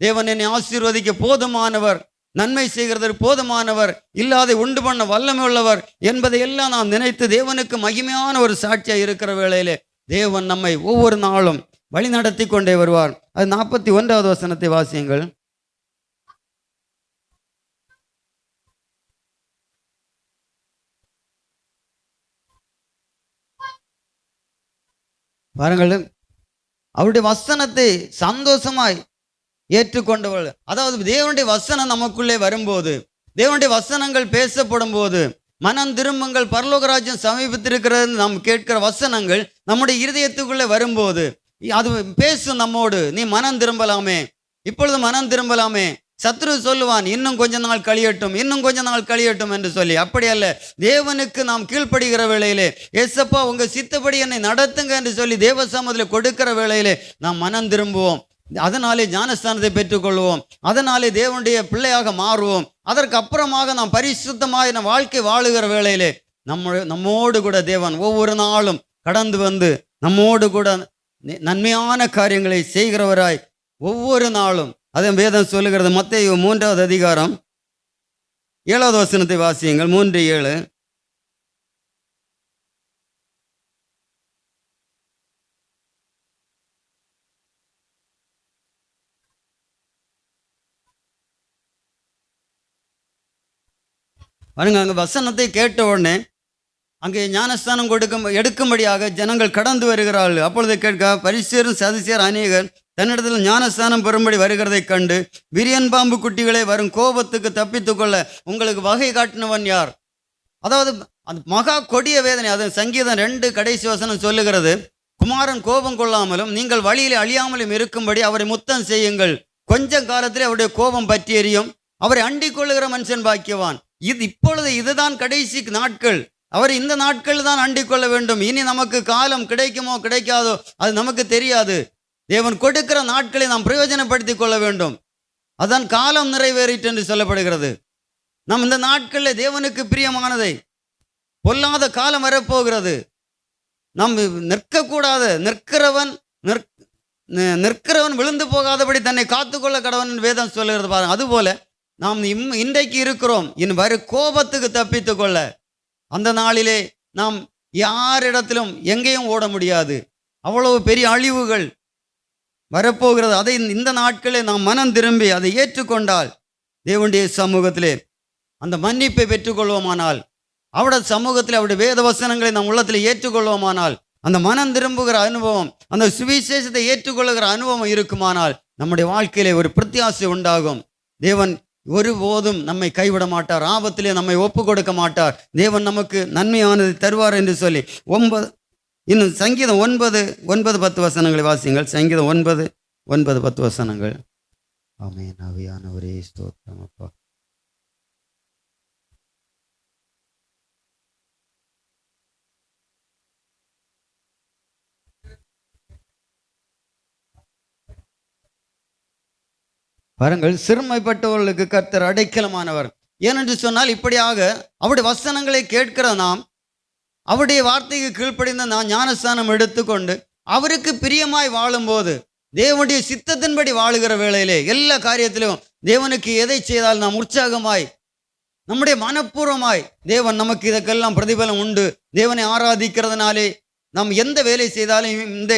Speaker 1: தேவன் என்னை ஆசீர்வதிக்க போதுமானவர், நன்மை செய்கிறதற்கு போதுமானவர், இல்லாத உண்டு பண்ண வல்லமை உள்ளவர் என்பதை எல்லாம் நாம் நினைத்து தேவனுக்கு மகிமையான ஒரு சாட்சியாக இருக்கிற வேளையிலே தேவன் நம்மை ஒவ்வொரு நாளும் வழி நடத்தி கொண்டே வருவார். அது 41வது வசனத்தை வாசியுங்கள். பாருங்கள், அவருடைய வசனத்தை சந்தோஷமாய் ஏற்றுக்கொண்டவள். அதாவது தேவனுடைய வசனம் நமக்குள்ளே வரும்போது, தேவனுடைய வசனங்கள் பேசப்படும் போது, மனம் திரும்புங்கள் பரலோகராஜ்யம் சமீபத்திருக்கிறது நாம் கேட்கிற வசனங்கள் நம்முடைய இருதயத்துக்குள்ளே வரும்போது அது பேசும் நம்மோடு. நீ மனம் திரும்பலாமே, இப்பொழுது மனம் திரும்பலாமே. சத்ரு சொல்லுவான், இன்னும் கொஞ்ச நாள் கழியட்டும், இன்னும் கொஞ்ச நாள் கழியட்டும் என்று சொல்லி. அப்படி அல்ல, தேவனுக்கு நாம் கீழ்ப்படுகிற வேளையிலே, ஏசப்பா உங்க சித்தப்படி என்னை நடத்துங்க என்று சொல்லி தேவ சமூகத்தில் கொடுக்கிற வேளையிலே நாம் மனம் திரும்புவோம். அதனாலே ஞானஸ்தானத்தை பெற்றுக்கொள்வோம். அதனாலே தேவனுடைய பிள்ளையாக மாறுவோம். அதற்கு அப்புறமாக நாம் பரிசுத்தமாக வாழ்க்கை வாழுகிற வேளையிலே நம்மோடு கூட தேவன் ஒவ்வொரு நாளும் கடந்து வந்து நம்மோடு கூட நன்மையான காரியங்களை செய்கிறவராய் ஒவ்வொரு நாளும். அதே வேதம் சொல்லுகிறது. மத்தேயு 3வது அதிகாரம் 7வது வசனத்தை வாசியுங்கள். 3:7. பாருங்க, அங்கே வசனத்தை கேட்ட உடனே அங்கே ஞானஸ்தானம் எடுக்கும்படியாக ஜனங்கள் கடந்து வருகிறார்கள். அப்பொழுது கேட்க, பரிசேரும் சதுசேர் அநேகர் தன்னிடத்தில் ஞானஸ்தானம் பெறும்படி வருகிறதை கண்டு, விரியன் பாம்பு குட்டிகளை வரும் கோபத்துக்கு தப்பித்துக்கொள்ள உங்களுக்கு வகை காட்டினவன் யார்? அதாவது அந்த மகா கொடிய வேதனை. அது சங்கீதம் 2 கடைசி வசனம் சொல்லுகிறது, குமாரன் கோபம் கொள்ளாமலும் நீங்கள் வழியிலே அழியாமலும் இருக்கும்படி அவரை முத்தம் செய்யுங்கள். கொஞ்ச காலத்திலே அவருடைய கோபம் பற்றி எரியும். அவரை அண்டிக் கொள்ளுகிற மனுஷன் பாக்கியவான். இப்பொழுது இதுதான் கடைசி நாட்கள். அவர் இந்த நாட்கள் தான் அண்டிக் கொள்ள வேண்டும். இனி நமக்கு காலம் கிடைக்குமோ கிடைக்காதோ அது நமக்கு தெரியாது. தேவன் கொடுக்கிற நாட்களை நாம் பிரயோஜனப்படுத்திக் கொள்ள வேண்டும். அதான் காலம் நிறைவேறிட்டு என்று சொல்லப்படுகிறது. நாம் இந்த நாட்களில் தேவனுக்கு பிரியமானதை, பொல்லாத காலம் வரப்போகிறது. நாம் நிற்கக்கூடாது. நிற்கிறவன் விழுந்து போகாதபடி தன்னை காத்துக்கொள்ள கடவன் வேதம் சொல்லுகிறது. பாருங்க, அதுபோல நாம் இன்றைக்கு இருக்கிறோம். இன் வரு கோபத்துக்கு தப்பித்து கொள்ள அந்த நாளிலே நாம் யாரிடத்திலும் எங்கேயும் ஓட முடியாது. அவ்வளவு பெரிய அழிவுகள் வரப்போகிறது. அதை இந்த நாட்களே நாம் மனம் திரும்பி அதை ஏற்றுக்கொண்டால், தேவனுடைய சமூகத்திலே அந்த மன்னிப்பை பெற்றுக்கொள்வோமானால், அவருடைய சமூகத்தில் அவருடைய வேத வசனங்களை நம் உள்ளத்தில் ஏற்றுக்கொள்வோமானால், அந்த மனம் திரும்புகிற அனுபவம், அந்த சுவிசேஷத்தை ஏற்றுக்கொள்ளுகிற அனுபவம் இருக்குமானால் நம்முடைய வாழ்க்கையிலே ஒரு பிரத்தியாசை உண்டாகும். தேவன் ஒருபோதும் நம்மை கைவிட மாட்டார். ஆபத்திலே நம்மை ஒப்பு கொடுக்க மாட்டார். தேவன் நமக்கு நன்மையானதை தருவார் என்று சொல்லி இன்னும் சங்கீதம் 9:10 வசனங்களை வாசியுங்கள். சங்கீதம் 9:10 வசனங்கள். ஆமென். ஆவியானவரே ஸ்தோத்திரம் அப்பா. பாருங்கள், சிறுமைப்பட்டவர்களுக்கு கர்த்தர் அடைக்கலமானவர். ஏனென்று சொன்னால், இப்படியாக அவருடைய வசனங்களை கேட்கிற நாம் அவருடைய வார்த்தைக்கு கீழ்ப்படிந்து நான் ஞானஸ்தானம் எடுத்துக்கொண்டு அவருக்கு பிரியமாய் வாழும்போது, தேவனுடைய சித்தத்தின்படி வாழுகிற வேளையிலே எல்லா காரியத்திலும் தேவனுக்கு எதை செய்தால் நாம் உற்சாகமாய் நம்முடைய மனப்பூர்வமாய் தேவன் நமக்கு இதற்கெல்லாம் பிரதிபலம் உண்டு. தேவனை ஆராதிக்கிறதுனாலே நாம் எந்த வேலை செய்தாலும் இந்த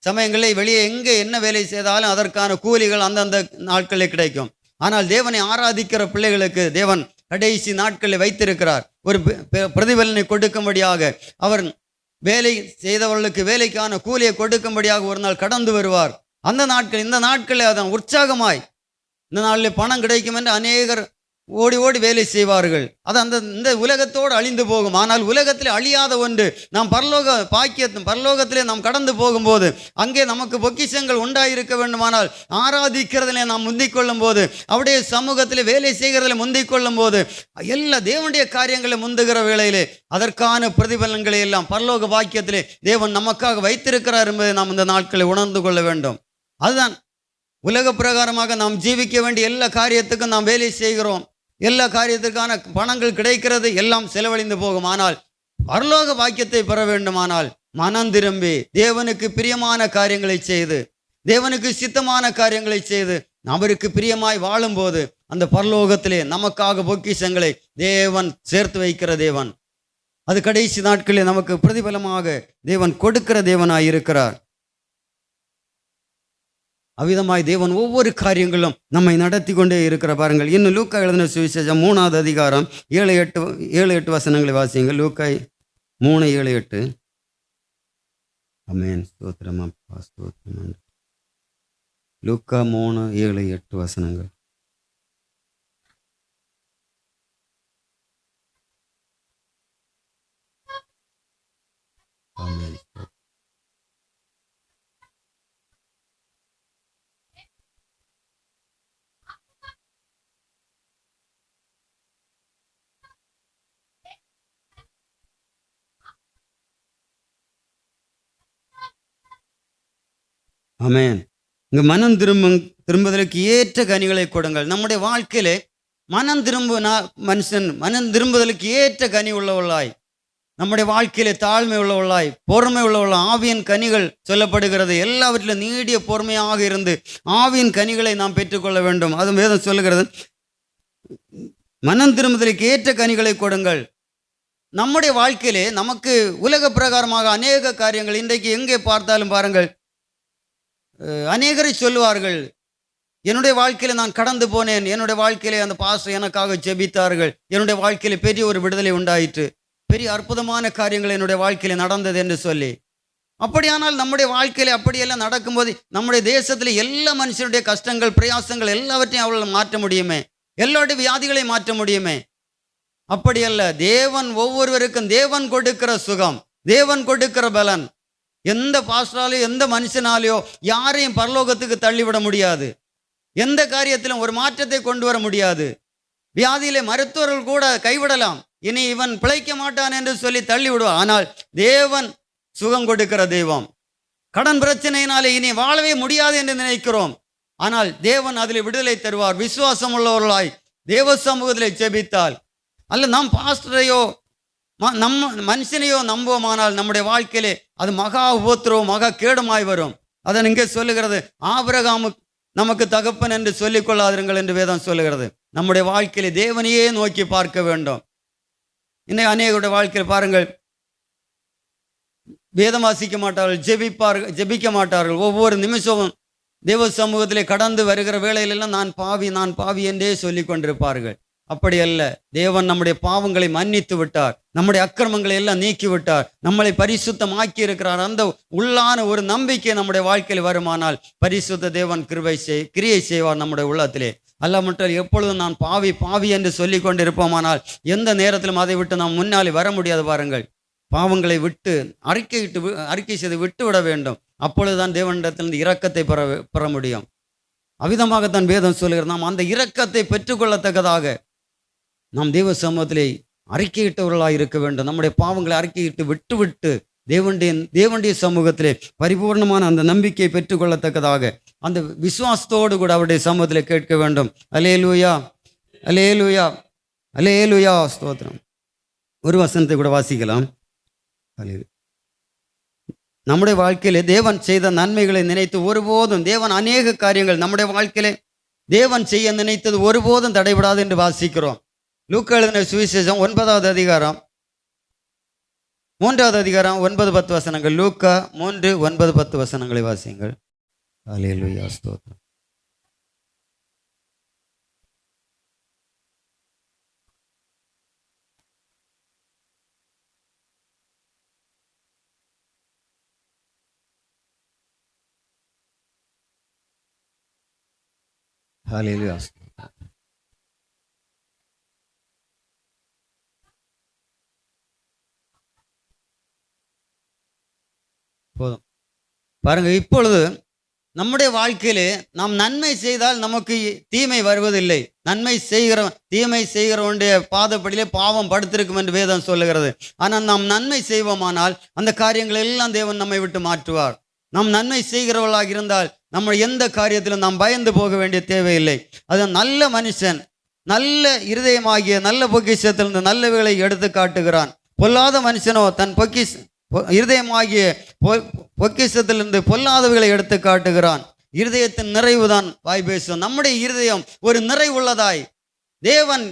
Speaker 1: சமயங்களில் வெளியே எங்கே என்ன வேலை செய்தாலும் அதற்கான கூலிகள் அந்தந்த நாட்களில் கிடைக்கும். ஆனால் தேவனை ஆராதிக்கிற பிள்ளைகளுக்கு தேவன் கடைசி நாட்களில் வைத்திருக்கிறார். ஒரு பிரதிபலனை கொடுக்கும்படியாக அவர் வேலை செய்தவர்களுக்கு வேலைக்கான கூலியை கொடுக்கும்படியாக ஒரு நாள் கடந்து வருவார். அந்த நாட்கள் இந்த நாட்களில் அதன் உற்சாகமாய் இந்த நாளில் பணம் கிடைக்கும் என்று அநேகர் ஓடி ஓடி வேலை செய்வார்கள். அது இந்த உலகத்தோடு அழிந்து போகும். ஆனால் உலகத்தில் அழியாத ஒன்று, நாம் பரலோகத்திலே நாம் கடந்து போகும்போது அங்கே நமக்கு பொக்கிஷங்கள் உண்டாயிருக்க வேண்டுமானால் ஆராதிக்கிறதிலே நாம் முந்திக் கொள்ளும் போது, அவருடைய சமூகத்தில் வேலை செய்கிறதில் முந்திக் கொள்ளும் போது, எல்லா தேவனுடைய காரியங்களை முந்துகிற வேளையிலே அதற்கான பிரதிபலன்களை எல்லாம் பரலோக பாக்கியத்திலே தேவன் நமக்காக வைத்திருக்கிறார் என்பதை நாம் இந்த நாட்களை உணர்ந்து கொள்ள வேண்டும். அதுதான் உலக பிரகாரமாக நாம் ஜீவிக்க வேண்டிய எல்லா காரியத்துக்கும் நாம் வேலை செய்கிறோம். எல்லா காரியத்திற்கான பணங்கள் கிடைக்கிறது, எல்லாம் செலவழிந்து போகும். ஆனால் பரலோக பாக்கியத்தை பெற வேண்டுமானால் மனம் திரும்பி தேவனுக்கு பிரியமான காரியங்களை செய்து, தேவனுக்கு சித்தமான காரியங்களை செய்து அவருக்கு பிரியமாய் வாழும்போது அந்த பரலோகத்திலே நமக்காக பொக்கிஷங்களை தேவன் சேர்த்து வைக்கிற தேவன். அது கடைசி நாட்களில் நமக்கு பிரதிபலமாக தேவன் கொடுக்கிற தேவனாய் இருக்கிறார். அவ்விதமாய் தேவன் ஒவ்வொரு காரியங்களும் நம்மை நடத்தி கொண்டே இருக்கிற பாருங்கள். இன்னும் லூக்கா எழுதின சுவிசேஷம் 3வது அதிகாரம் 7-8 வசனங்களை வாசியுங்கள். லூக்கா 3:7-8. ஆமென். ஸ்தோத்திரம் அப்பா, ஸ்தோத்திரம். லூக்கா 3:7-8 வசனங்கள். ஆமென். ஆமென். இங்கு மனம் திரும்புவதற்கு ஏற்ற கனிகளை கொடுங்கள். நம்முடைய வாழ்க்கையிலே மனம் திரும்புவதற்கு ஏற்ற கனி உள்ளவர்களாய், நம்முடைய வாழ்க்கையிலே தாழ்மை உள்ளவர்களாய், பொறுமை உள்ளவர்களாய், ஆவியின் கனிகள் சொல்லப்படுகிறது. எல்லாவற்றிலும் நீடிய பொறுமையாக இருந்து ஆவியின் கனிகளை நாம் பெற்றுக்கொள்ள வேண்டும். அது வேதம் சொல்லுகிறது, மனம் திரும்புவதற்கு ஏற்ற கனிகளை கொடுங்கள். நம்முடைய வாழ்க்கையிலே நமக்கு உலக பிரகாரமாக அநேக காரியங்கள் இன்றைக்கு எங்கே பார்த்தாலும் பாருங்கள், அநேகரை சொல்லுவார்கள், என்னுடைய வாழ்க்கையில் நான் கடந்து போனேன், என்னுடைய வாழ்க்கையிலே அந்த பாஸ்டர் எனக்காக ஜெபித்தார்கள், என்னுடைய வாழ்க்கையில பெரிய ஒரு விடுதலை உண்டாயிற்று, பெரிய அற்புதமான காரியங்கள் என்னுடைய வாழ்க்கையில நடந்தது என்று சொல்லி. அப்படியானால் நம்முடைய வாழ்க்கையில அப்படியெல்லாம் நடக்கும்போது நம்முடைய தேசத்தில் எல்லா மனுஷனுடைய கஷ்டங்கள் பிரயாசங்கள் எல்லாவற்றையும் அவர்கள் மாற்ற முடியுமே, எல்லாருடைய வியாதிகளை மாற்ற முடியுமே? அப்படியல்ல. தேவன் ஒவ்வொருவருக்கும் தேவன் கொடுக்கிற சுகம், தேவன் கொடுக்கிற பலன் எந்த பாஸ்டராலையோ எந்த மனுஷனாலேயோ யாரையும் பரலோகத்துக்கு தள்ளிவிட முடியாது. எந்த காரியத்திலும் ஒரு மாற்றத்தை கொண்டு வர முடியாது. வியாதியிலே மருத்துவர்கள் கூட கைவிடலாம், இனி இவன் பிழைக்க மாட்டான் என்று சொல்லி தள்ளி விடுவார். ஆனால் தேவன் சுகம் கொடுக்கிற தெய்வம். கடன் பிரச்சனையினாலே இனி வாழவே முடியாது என்று நினைக்கிறோம், ஆனால் தேவன் அதில் விடுதலை தருவார். விசுவாசம் உள்ளவர்களாய் தேவ சமூகத்தில் ஜெபித்தால், அல்ல நாம் பாஸ்டரையோ நம்ம மனுஷனையோ நம்புவோமானால் நம்முடைய வாழ்க்கையிலே அது மகா உபத்திரவம், மகா கேடுமாய் வரும். அதன் இங்கே சொல்லுகிறது, ஆபிரகாமுக்கு நமக்கு தகப்பன் என்று சொல்லிக் கொள்ளாதீர்கள் என்று வேதம் சொல்லுகிறது. நம்முடைய வாழ்க்கையிலே தேவனையே நோக்கி பார்க்க வேண்டும். இன்னும் அநேகருடைய வாழ்க்கையில் பாருங்கள், வேதம் வாசிக்க மாட்டார்கள், ஜெபிக்க மாட்டார்கள். ஒவ்வொரு நிமிஷமும் தேவ சமூகத்திலே கடந்து வருகிற வேளையிலெல்லாம் நான் பாவி என்றே சொல்லி கொண்டிருப்பார்கள். அப்படி அல்ல. தேவன் நம்முடைய பாவங்களை மன்னித்து விட்டார், நம்முடைய அக்கிரமங்களை எல்லாம் நீக்கி விட்டார், நம்மளை பரிசுத்தமாக்கி இருக்கிறார். அந்த உள்ளான ஒரு நம்பிக்கை நம்முடைய வாழ்க்கையில் வருமானால் பரிசுத்த தேவன் கிரியை செய்வார் நம்முடைய உள்ளத்திலே. அல்ல மட்டும் எப்பொழுதும் நான் பாவி என்று சொல்லி கொண்டிருப்போமானால் எந்த நேரத்திலும் அதை விட்டு நாம் முன்னாலே வர முடியாது. பாருங்கள், பாவங்களை விட்டு அறிக்கை செய்து விட்டு விட வேண்டும். அப்பொழுதுதான் தேவனிடத்திலிருந்து இரக்கத்தை பெற முடியும். அவ்விதமாகத்தான் வேதம் சொல்லுகிறது. நாம் அந்த இரக்கத்தை பெற்றுக்கொள்ளத்தக்கதாக நாம் தேவ சமூகத்திலே அறிக்கையிட்டவர்களாக இருக்க வேண்டும். நம்முடைய பாவங்களை அறிக்கையிட்டு விட்டு தேவனுடைய சமூகத்திலே பரிபூர்ணமான அந்த நம்பிக்கையை பெற்றுக்கொள்ளத்தக்கதாக அந்த விசுவாசத்தோடு கூட அவருடைய சமூகத்திலே கேட்க வேண்டும். அல்லேலூயா, அல்லேலூயா, அல்லேலூயா, ஸ்தோத்திரம். ஒரு வசனத்தை கூட வாசிக்கலாம். நம்முடைய வாழ்க்கையிலே தேவன் செய்த நன்மைகளை நினைத்து ஒருபோதும், தேவன் அநேக காரியங்கள் நம்முடைய வாழ்க்கையிலே தேவன் செய்ய நினைத்தது ஒருபோதும் தடைபடாது என்று வாசிக்கிறோம். லூக்கா எழுதின சுவிசேஷம் 9வது அதிகாரம் 3வது அதிகாரம் 9-10 வசனங்கள். லூக்கா 3:9-10 வசனங்களை வாசியுங்கள். அல்லேலூயா, ஸ்தோத்திரம். அல்லேலூயா. போதும் பாருங்க. இப்பொழுது நம்முடைய வாழ்க்கையிலே நாம் நன்மை செய்தால் நமக்கு தீமை வருவதில்லை. நன்மை செய்கிறவன் தீமை செய்கிறவனுடைய பாதப்படியிலே பாவம் படுத்திருக்கும் என்று வேதம் சொல்லுகிறது. ஆனால் நாம் நன்மை செய்வோமானால் அந்த காரியங்கள் எல்லாம் தேவன் நம்மை விட்டு மாற்றுவார். நாம் நன்மை செய்கிறவர்களாக இருந்தால் நம்ம எந்த காரியத்திலும் நாம் பயந்து போக வேண்டிய தேவையில்லை. அது நல்ல மனுஷன் நல்ல இருதயமாகிய நல்ல பொக்கிஷத்திலிருந்து நல்லவைகளை எடுத்து காட்டுகிறான். பொல்லாத மனுஷனோ தன் இருதயமாகிய பொக்கிஷத்திலிருந்து பொல்லாதவைகளை எடுத்து காட்டுகிறான். இருதயத்தின் நிறைவுதான் வாய் பேசும். நம்முடைய இருதயம் ஒரு நிறைவுள்ளதாய் தேவன்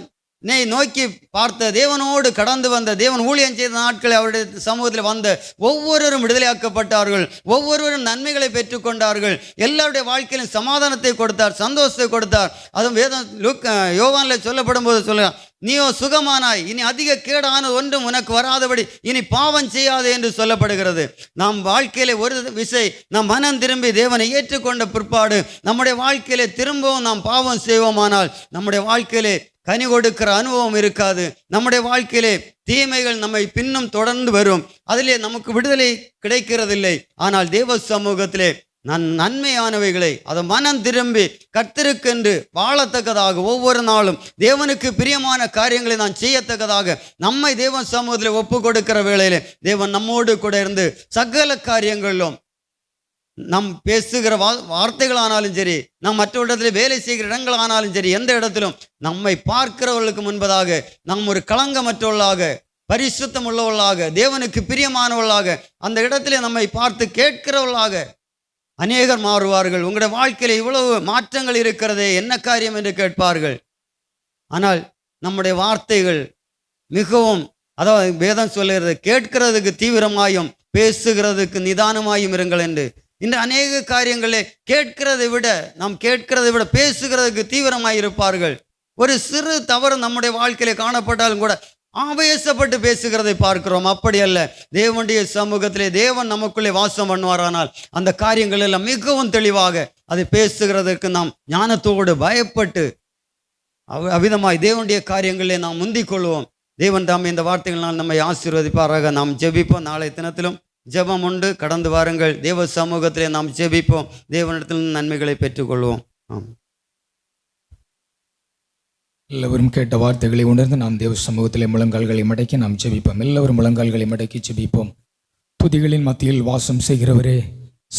Speaker 1: நோக்கி பார்த்த, தேவனோடு கடந்து வந்த, தேவன் ஊழியம் செய்த நாட்களை அவருடைய சமூகத்தில் வந்த ஒவ்வொருவரும் விடுதலையாக்கப்பட்டார்கள். ஒவ்வொருவரும் நன்மைகளை பெற்றுக்கொண்டார்கள். எல்லாருடைய வாழ்க்கையிலும் சமாதானத்தை கொடுத்தார், சந்தோஷத்தை கொடுத்தார். அதுவும் வேதம் யோவானில் சொல்லப்படும் போது சொல்ல, நீயோ சுகமானாய், இனி அதிக கேடான ஒன்றும் உனக்கு வராதபடி இனி பாவம் செய்யாதே என்று சொல்லப்படுகிறது. நாம் வாழ்க்கையிலே ஒரு விசை நாம் மனம் திரும்பி தேவனை ஏற்றுக்கொண்ட பிற்பாடு நம்முடைய வாழ்க்கையிலே திரும்பவும் நாம் பாவம் செய்வோமானால் நம்முடைய வாழ்க்கையிலே கனி கொடுக்கிற அனுபவம் இருக்காது. நம்முடைய வாழ்க்கையிலே தீமைகள் நம்மை பின்னும் தொடர்ந்து வரும். அதிலே நமக்கு விடுதலை கிடைக்கிறதில்லை. ஆனால் தேவ சமூகத்திலே நன்மையானவைகளை அதை மனம் திரும்பி கர்த்தருக்கென்று வாழத்தக்கதாக ஒவ்வொரு நாளும் தேவனுக்கு பிரியமான காரியங்களை நான் செய்யத்தக்கதாக நம்மை தேவ சமூகத்தில் ஒப்பு கொடுக்கிற வேளையிலே தேவன் நம்மோடு கூட இருந்து சகல காரியங்களிலும் நாம் பேசுகிற வார்த்தைகளானாலும் சரி, நாம் மற்ற இடத்துல வேலை செய்கிற இடங்களானாலும் சரி, எந்த இடத்திலும் நம்மை பார்க்கிறவர்களுக்கு முன்பதாக நாம் ஒரு களங்கமற்றவர்களாக, பரிசுத்தம் உள்ளவர்களாக, தேவனுக்கு பிரியமானவர்களாக அந்த இடத்துல நம்மை பார்த்து கேட்கிறவர்களாக அநேகர் மாறுவார்கள். உங்களுடைய வாழ்க்கையில் இவ்வளவு மாற்றங்கள் இருக்கிறதே, என்ன காரியம் என்று கேட்பார்கள். ஆனால் நம்முடைய வார்த்தைகள் மிகவும், அதாவது வேதம் சொல்லுகிறது, கேட்கிறதுக்கு தீவிரமாயும் பேசுகிறதுக்கு நிதானமாயும் இருங்கள் என்று. இந்த அநேக காரியங்களே கேட்கிறதை விட பேசுகிறதுக்கு தீவிரமாய் இருப்பார்கள். ஒரு சிறு தவறு நம்முடைய வாழ்க்கையில காணப்பட்டாலும் கூட ஆவேசப்பட்டு பேசுகிறதை பார்க்கிறோம். அப்படி அல்ல. தேவனுடைய சமூகத்திலே தேவன் நமக்குள்ளே வாசம் பண்ணுவாரானால் அந்த காரியங்கள் எல்லாம் மிகவும் தெளிவாக அதை பேசுகிறதற்கு நாம் ஞானத்தோடு பயப்பட்டு அவ்விதமாய் தேவனுடைய காரியங்களிலே நாம் முந்திக் கொள்வோம். தேவன் தாம் இந்த வார்த்தைகளால் நம்மை ஆசீர்வதிப்பாராக. நாம் ஜெபிப்போம். நாளை தினத்திலும் ஜெபம் உண்டு, கடந்து வாருங்கள். தேவ சமூகத்திலே நாம் ஜெபிப்போம். தேவனிடத்தில் நன்மைகளை பெற்றுக்கொள்வோம்.
Speaker 2: எல்லோரும் கேட்ட வார்த்தைகளை உணர்ந்து நாம் தேவ சமூகத்திலே முழங்கால்களை மடக்கி நாம் ஜெபிப்போம். எல்லோரும் முழங்கால்களை மடக்கி ஜெபிப்போம். புதிகளின் மத்தியில் வாசம் செய்கிறவரே,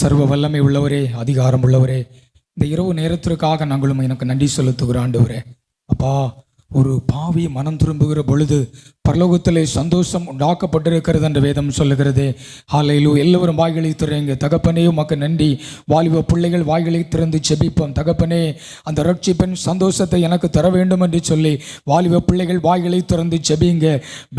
Speaker 2: சர்வ வல்லமை உள்ளவரே, அதிகாரம் உள்ளவரே, இந்த இரவு நேரத்திற்காக நாங்களும் எனக்கு நன்றி செலுத்துகிற ஆண்டவரே. அப்பா, ஒரு பாவி மனம் திரும்புகிற பொழுது பரலோகத்திலே சந்தோஷம் உண்டாக்கப்பட்டிருக்கிறது என்று வேதம் சொல்லுகிறது. ஹல்லேலூயா. எல்லோரும் வாய்களை திறங்க. தகப்பனே உமக்கு நன்றி. வாலிப பிள்ளைகள் வாய்களை திறந்து செபிப்போம். தகப்பனே, அந்த ரட்சிப்பின் சந்தோஷத்தை எனக்கு தர வேண்டும் என்று சொல்லி வாலிப பிள்ளைகள் வாய்களை திறந்து செபிங்க.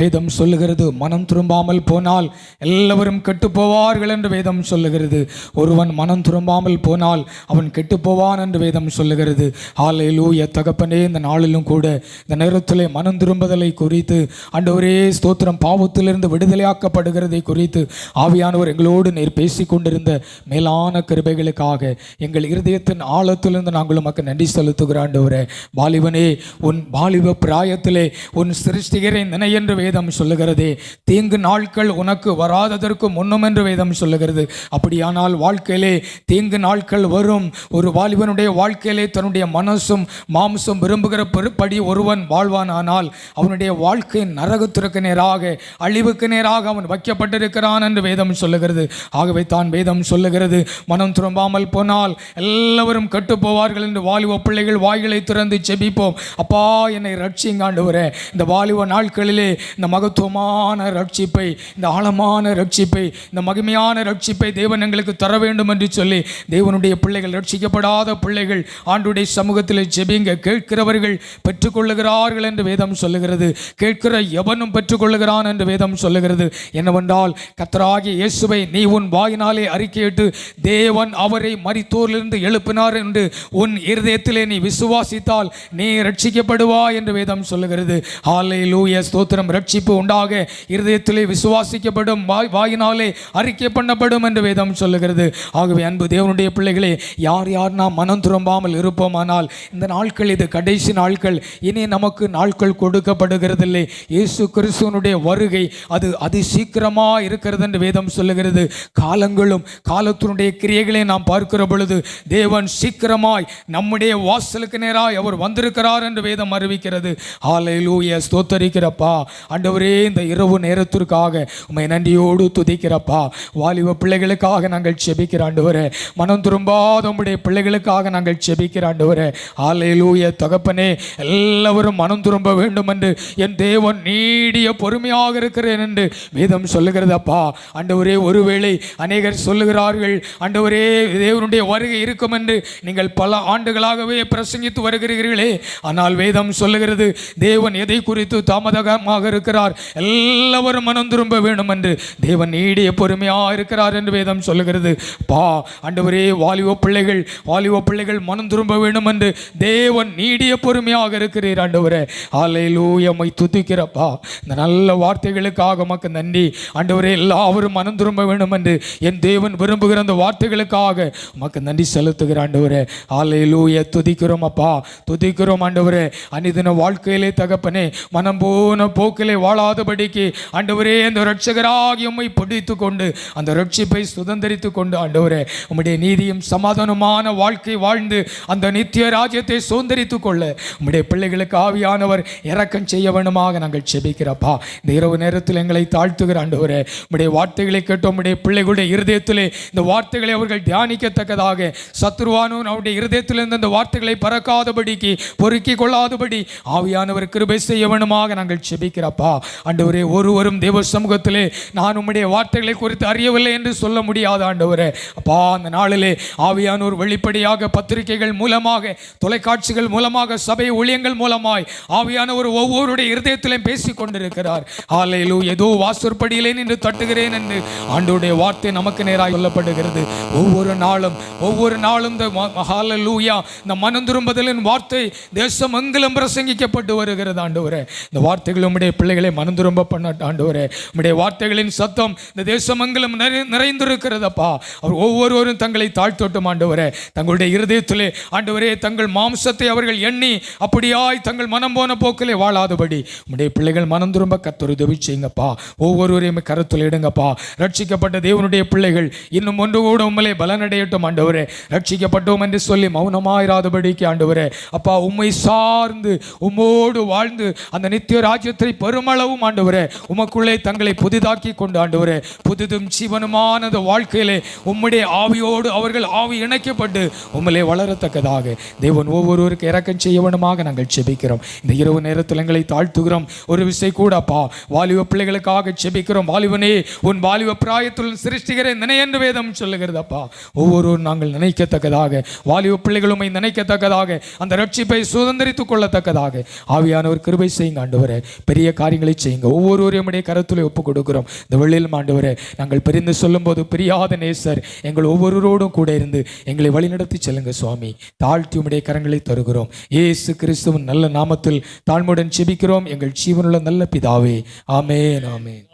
Speaker 2: வேதம் சொல்லுகிறது, மனம் திரும்பாமல் போனால் எல்லோரும் கெட்டு போவார்கள் என்று வேதம் சொல்லுகிறது. ஒருவன் மனம் திரும்பாமல் போனால் அவன் கெட்டு போவான் என்று வேதம் சொல்லுகிறது. ஹல்லேலூயா. தகப்பனே, இந்த நாளிலும் கூட இந்த நேரத்திலே மனம் திரும்புதலை குறித்து ஆண்டவரே ஸ்தோத்திரம், பாவத்திலிருந்து விடுதலையாக்கப்படுகிறதை குறித்து ஆவியானவர் எங்களோடு நேர் பேசி கொண்டிருந்த மேலான கிருபைகளுக்காக எங்கள் இருதயத்தின் ஆழத்திலிருந்து நாங்கள் உமக்கு நன்றி செலுத்துகிற ஆண்டவரே. வாலிபனே, உன் வாலிப பிராயத்திலே உன் சிருஷ்டிகரை நினை என்று வேதம் சொல்லுகிறதே. தீங்கு நாட்கள் உனக்கு வராததற்கு முன்னும் என்று வேதம் சொல்லுகிறது. அப்படியானால் வாழ்க்கையிலே தீங்கு நாட்கள் வரும். ஒரு வாலிபனுடைய வாழ்க்கையிலே தன்னுடைய மனசும் மாம்சம் விரும்புகிற பெருப்படி ஒருவன் வாழ்வான். ஆனால் அவனுடைய வாழ்க்கை நரகத்திற்கு நேராக, அழிவுக்கு நேராக அவன் வைக்கப்பட்டிருக்கிறான் என்று வேதம் சொல்லுகிறது. ஆகவே தான் வேதம் சொல்லுகிறது, மனம் திரும்பாமல் போனால் எல்லாவரும் கெட்டு போவார்கள் என்று வாலிப பிள்ளைகள் வாய்களை திறந்து செபிப்போம். அப்பா, என்னை ரட்சிங்க ஆண்டவரே. இந்த வாலிப நாட்களிலே இந்த மகத்துவமான ரட்சிப்பை, இந்த ஆழமான ரட்சிப்பை, இந்த மகிமையான ரட்சிப்பை தேவன் எங்களுக்கு தர வேண்டும் என்று சொல்லி தேவனுடைய பிள்ளைகள், ரட்சிக்கப்படாத பிள்ளைகள் ஆண்டுடைய சமூகத்தில் ஜெபிங்க. கேட்கிறவர்கள் பெற்றுக்கொள்ளுகிறார்கள் என்று வேதம் சொல்லுகிறது. கேட்கிற எவனும் பெற்றுக்கொள்ளுகிறான் என்று வேதம் சொல்லுகிறது. என்னவென்றால், கர்த்தராகிய இயேசுவை நீ உன் வாயினாலே அறிக்கையிட்டு தேவன் அவரை மரித்தோரிலிருந்து எழுப்பினார் என்று உன் இருதயத்திலே நீ விசுவாசித்தால் நீ ரட்சிக்கப்படுவாய் என்று வேதம் சொல்லுகிறது. ஹல்லேலூயா, ஸ்தோத்திரம். ரட்சிப்பு உண்டாக இருதயத்திலே விசுவாசிக்கப்படும், வாயினாலே அறிக்கை பண்ணப்படும் என்று வேதம் சொல்லுகிறது. ஆகவே அன்பு தேவனுடைய பிள்ளைகளே, யார் யார் நாம் மனம் திரும்பாமல் இருப்போமானால் இந்த நாட்கள் இது கடைசி நாட்கள். இனி நமக்கு நாட்கள் கொடுக்கப்படுகிறதில்லை. இயேசு கிறிஸ்துவனுடைய வருகை அது அதிசீக்கிரமாக இருக்கிறது என்று வேதம் சொல்லுகிறது. காலங்களும் காலத்தினுடைய கிரியைகளை நாம் பார்க்கிற பொழுது தேவன் சீக்கிரமாய் நம்முடைய வாசலுக்கு நேராய் அவர் வந்திருக்கிறார் என்று வேதம் அறிவிக்கிறது. ஹல்லேலூயா, ஸ்தோத்தரிக்கிறப்பா. ஆண்டவரே, இந்த இரவு நேரத்திற்காக உம்மை நன்றியோடு துதிக்கிறப்பா. வாலிப பிள்ளைகளுக்காக நாங்கள் செபிக்கிற ஆண்டவரே, மனம் திரும்பாத உம்முடைய பிள்ளைகளுக்காக நாங்கள் செபிக்கிற ஆண்டவரே. ஹல்லேலூயா தகப்பனே, எல்லாவரும் மனம் திரும்ப வேண்டும் என்று என் தேவன் நீடிய பொறுமையாக இருக்கிறேன் என்று வேதம் சொல்லுகிறது. அப்பா ஆண்டவரே, ஒருவேளை அநேகர் சொல்லுகிறார்கள், ஆண்டவரே தேவனுடைய வருகை இருக்கும் என்று நீங்கள் பல ஆண்டுகளாகவே பிரசங்கித்து வருகிறீர்களே. ஆனால் வேதம் சொல்லுகிறது, தேவன் எதை குறித்து தாமதமாக இருக்கிறார், எல்லாவரும் மனம் திரும்ப வேண்டும் என்று தேவன் நீடிய பொறுமையாக இருக்கிறார் என்று வேதம் சொல்லுகிறது. பா ஆண்டவரே, வாலிப பிள்ளைகள் மனம் திரும்ப வேண்டும் என்று தேவன் நீடிய பொறுமையாக இருக்கிறீர் ஆண்டவரே. ஹல்லேலூயா, உம்மை துதிக்கிறப்பா. இந்த நல்ல வார்த்தைகளுக்காக உமக்கு நன்றி ஆண்டவரே. எல்லாவரும் மனம் திரும்ப வேண்டும் என்று என் தேவன் விரும்புகிற அந்த வார்த்தைகளுக்காக உமக்கு நன்றி செலுத்துகிற ஆண்டவரே. ஹல்லேலூயா, துதிக்கிறோம் அப்பா, துதிக்கிறோம் ஆண்டவரே. அனிதின வாழ்க்கையிலே தகப்பனே, மனம் போன போக்கிலே வாழாதபடிக்கு ஆண்டவரே, அந்த இரட்சகராகி உம்மை பிடித்து கொண்டு அந்த ரட்சிப்பை சுதந்திரித்து கொண்டு ஆண்டவரே, உம்முடைய நீதியும் சமாதானமான வாழ்க்கை வாழ்ந்து அந்த நித்திய ராஜ்யத்தை சுதந்திரித்து கொள்ள உம்முடைய பிள்ளைகளுக்கு ஆவியானவர் இரக்கம் செய்ய வேண்டுமாக நாங்கள் செபிக்கிறப்பா. இந்த இரவு நேரத்தில் எங்களை தாழ்த்துகிற ஆண்டவரே, உம்முடைய வார்த்தைகளை கேட்டு உம்முடைய பிள்ளைகளுடைய இருதயத்திலே இந்த வார்த்தைகளை அவர்கள் தியானிக்கத்தக்கதாக, சத்ருவானவன் அவருடைய இருதயத்திலிருந்து இந்த வார்த்தைகளை பறக்காதபடிக்கு, பொறுக்கிக் கொள்ளாதபடி ஆவியானவர் கிருபை செய்ய வேண்டுமாக நாங்கள் செபிக்கிறப்பா. ஆண்டவரே, ஒருவரும் தேவ சமூகத்திலே நான் உம்முடைய வார்த்தைகளை குறித்து அறியவில்லை என்று சொல்ல முடியாது ஆண்டவரே. அப்பா, அந்த நாளிலே ஆவியானவர் வெளிப்படையாக பத்திரிகைகள் மூலமாக, தொலைக்காட்சிகள் மூலமாக, சபை ஊழியங்கள் மூலமாய் ஆவியானவர் ஒவ்வொருடைய இருதயத்திலும் பேசிக் கொண்டிருக்கிறார். ஹல்லேலூயா, ஏதோ வாசற்படியிலே நின்று தட்டுகிறேன் என்று ஆண்டவருடைய வார்த்தை நமக்கு நேராக சொல்லப்படுகிறது. ஒவ்வொரு நாளும் இந்த ஹல்லேலூயா, இந்த மனம் திரும்புதலின் வார்த்தை தேசம் எங்கிலும் பிரசங்கிக்கப்பட்டு வருகிறது ஆண்டவரே. இந்த வார்த்தைகள் உம்முடைய பிள்ளைகளை மனம் திரும்ப பண்ண ஆண்டவரே. உம்முடைய வார்த்தைகளின் சத்தம் இந்த தேசம் எங்கிலும் நிறைந்திருக்கிறதப்பா. அவர் ஒவ்வொருவரும் தங்களை தாழ்த்தட்டும் ஆண்டவரே. தங்களுடைய இருதயத்திலே ஆண்டவரே, தங்கள் மாம்சத்தை அவர்கள் எண்ணி அப்படியாய் தங்கள் மனம் போன போக்கிலே வாழாதபடி உம்முடைய பிள்ளைகள் மனம் திரும்ப கர்த்தர் உதவி செய்யுங்கப்பா. ஒவ்வொருவரையும் கருத்தில் இடுங்கப்பா. ரட்சிக்கப்பட்ட தேவனுடைய பிள்ளைகள் இன்னும் ஒன்று கூட உம்மையிலே பலனடையட்டும் ஆண்டவரே. ரட்சிக்கப்பட்டோம் என்று சொல்லி மௌனமாயிராதபடிக்கு ஆண்டவரே, அப்பா உம்மை சார்ந்து உம்மோடு வாழ்ந்து அந்த நித்திய ராஜ்யத்தை பெருமளவும் ஆண்டவரே உமக்குள்ளே தங்களை புதிதாக்கி கொண்டு ஆண்டவரே, புதிதும் ஜீவனுமான வாழ்க்கையிலே உம்முடைய ஆவியோடு அவர்கள் ஆவி இணைக்கப்பட்டு உம்மிலே வளரத்தக்கதாக தேவன் ஒவ்வொருவருக்கு இரக்கம் செய்ய வேண்டுமாக நாங்கள் செபிக்கிறோம். இந்த இரவு நேரத்தில் எங்களை தாழ்த்துகிறோம். ஒரு விசை கூட அப்பா, வாலிப பிள்ளைகளுக்காக செபிக்கிறோம். வாலிபனே, உன் வாலிப பிராயத்துடன் சிருஷ்டிகிற நினை என்று வேதம் சொல்லுகிறது அப்பா. ஒவ்வொருவரும் நாங்கள் நினைக்கத்தக்கதாக, வாலிப பிள்ளைகளுமை நினைக்கத்தக்கதாக, அந்த ரட்சிப்பை சுதந்திரித்துக் கொள்ளத்தக்கதாக ஆவியானவர் கிருபை செய்யுங்க ஆண்டவரே. பெரிய காரியங்களை செய்யுங்க. ஒவ்வொருவரையும் உடைய கருத்துளை ஒப்புக் கொடுக்கிறோம். இந்த வெள்ளியில் ஆண்டவரே, நாங்கள் பிரிந்து சொல்லும் போது பிரியாத நேசர் எங்கள் ஒவ்வொருவரோடும் கூட இருந்து எங்களை வழிநடத்தி செல்லுங்க சுவாமி. தாழ்த்தி உம்முடைய கரங்களை தருகிறோம். இயேசு கிறிஸ்துவின் நல்ல நாமத்தில் தாழ்மையுடன் செபிக்கிறோம் எங்கள் ஜீவனுள்ள நல்ல பிதாவே, ஆமென், ஆமென்.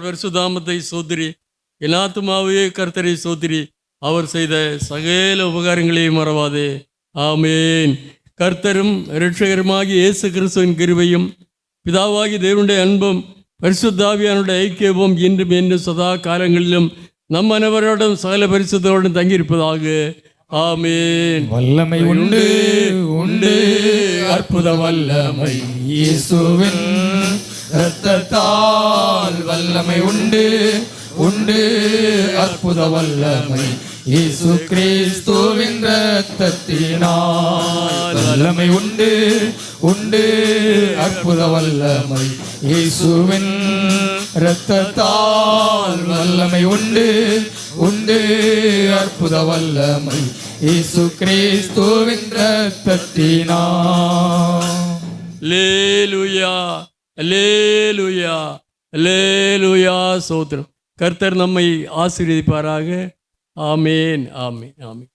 Speaker 3: பரிசுத்தாமத்தை சோதரி, என் ஆத்துமாவே கர்த்தரை சோதரி, அவர் செய்த சகல உபகாரங்களையும் மறவாதே. ஆமேன். கர்த்தரும் இரட்சகருமாகிய இயேசு கிறிஸ்துவின் கிருபையும் பிதாவாகி தேவனுடைய அன்பும் பரிசுத்தாவியானுடைய ஐக்கியமும் இன்றும் என்று சதா காலங்களிலும் நம் அனைவரோடும் சகல பரிசுத்தோடும் தங்கியிருப்பதாக. ஆமேன்.
Speaker 2: வல்லமை உண்டு உண்டு, அற்புத வல்லமை இயேசுவின் இரத்தத்தால் வல்லமை உண்டு உண்டு அற்புத வல்லமை. இயேசு கிறிஸ்துவின் இரத்தத்தினால் வல்லமை உண்டு உண்டு அற்புத வல்லமை. இயேசுவின் இரத்தத்தால் வல்லமை உண்டு உண்டு அற்புத வல்லமை. இயேசு கிறிஸ்துவின் இரத்தத்தினால்.
Speaker 3: அல்லேலூயா அல்லேலூயா அல்லேலூயா. சோத்திரம். கர்த்தர் நம்மை ஆசீர்வதிப்பாராக. ஆமேன் ஆமேன் ஆமேன்.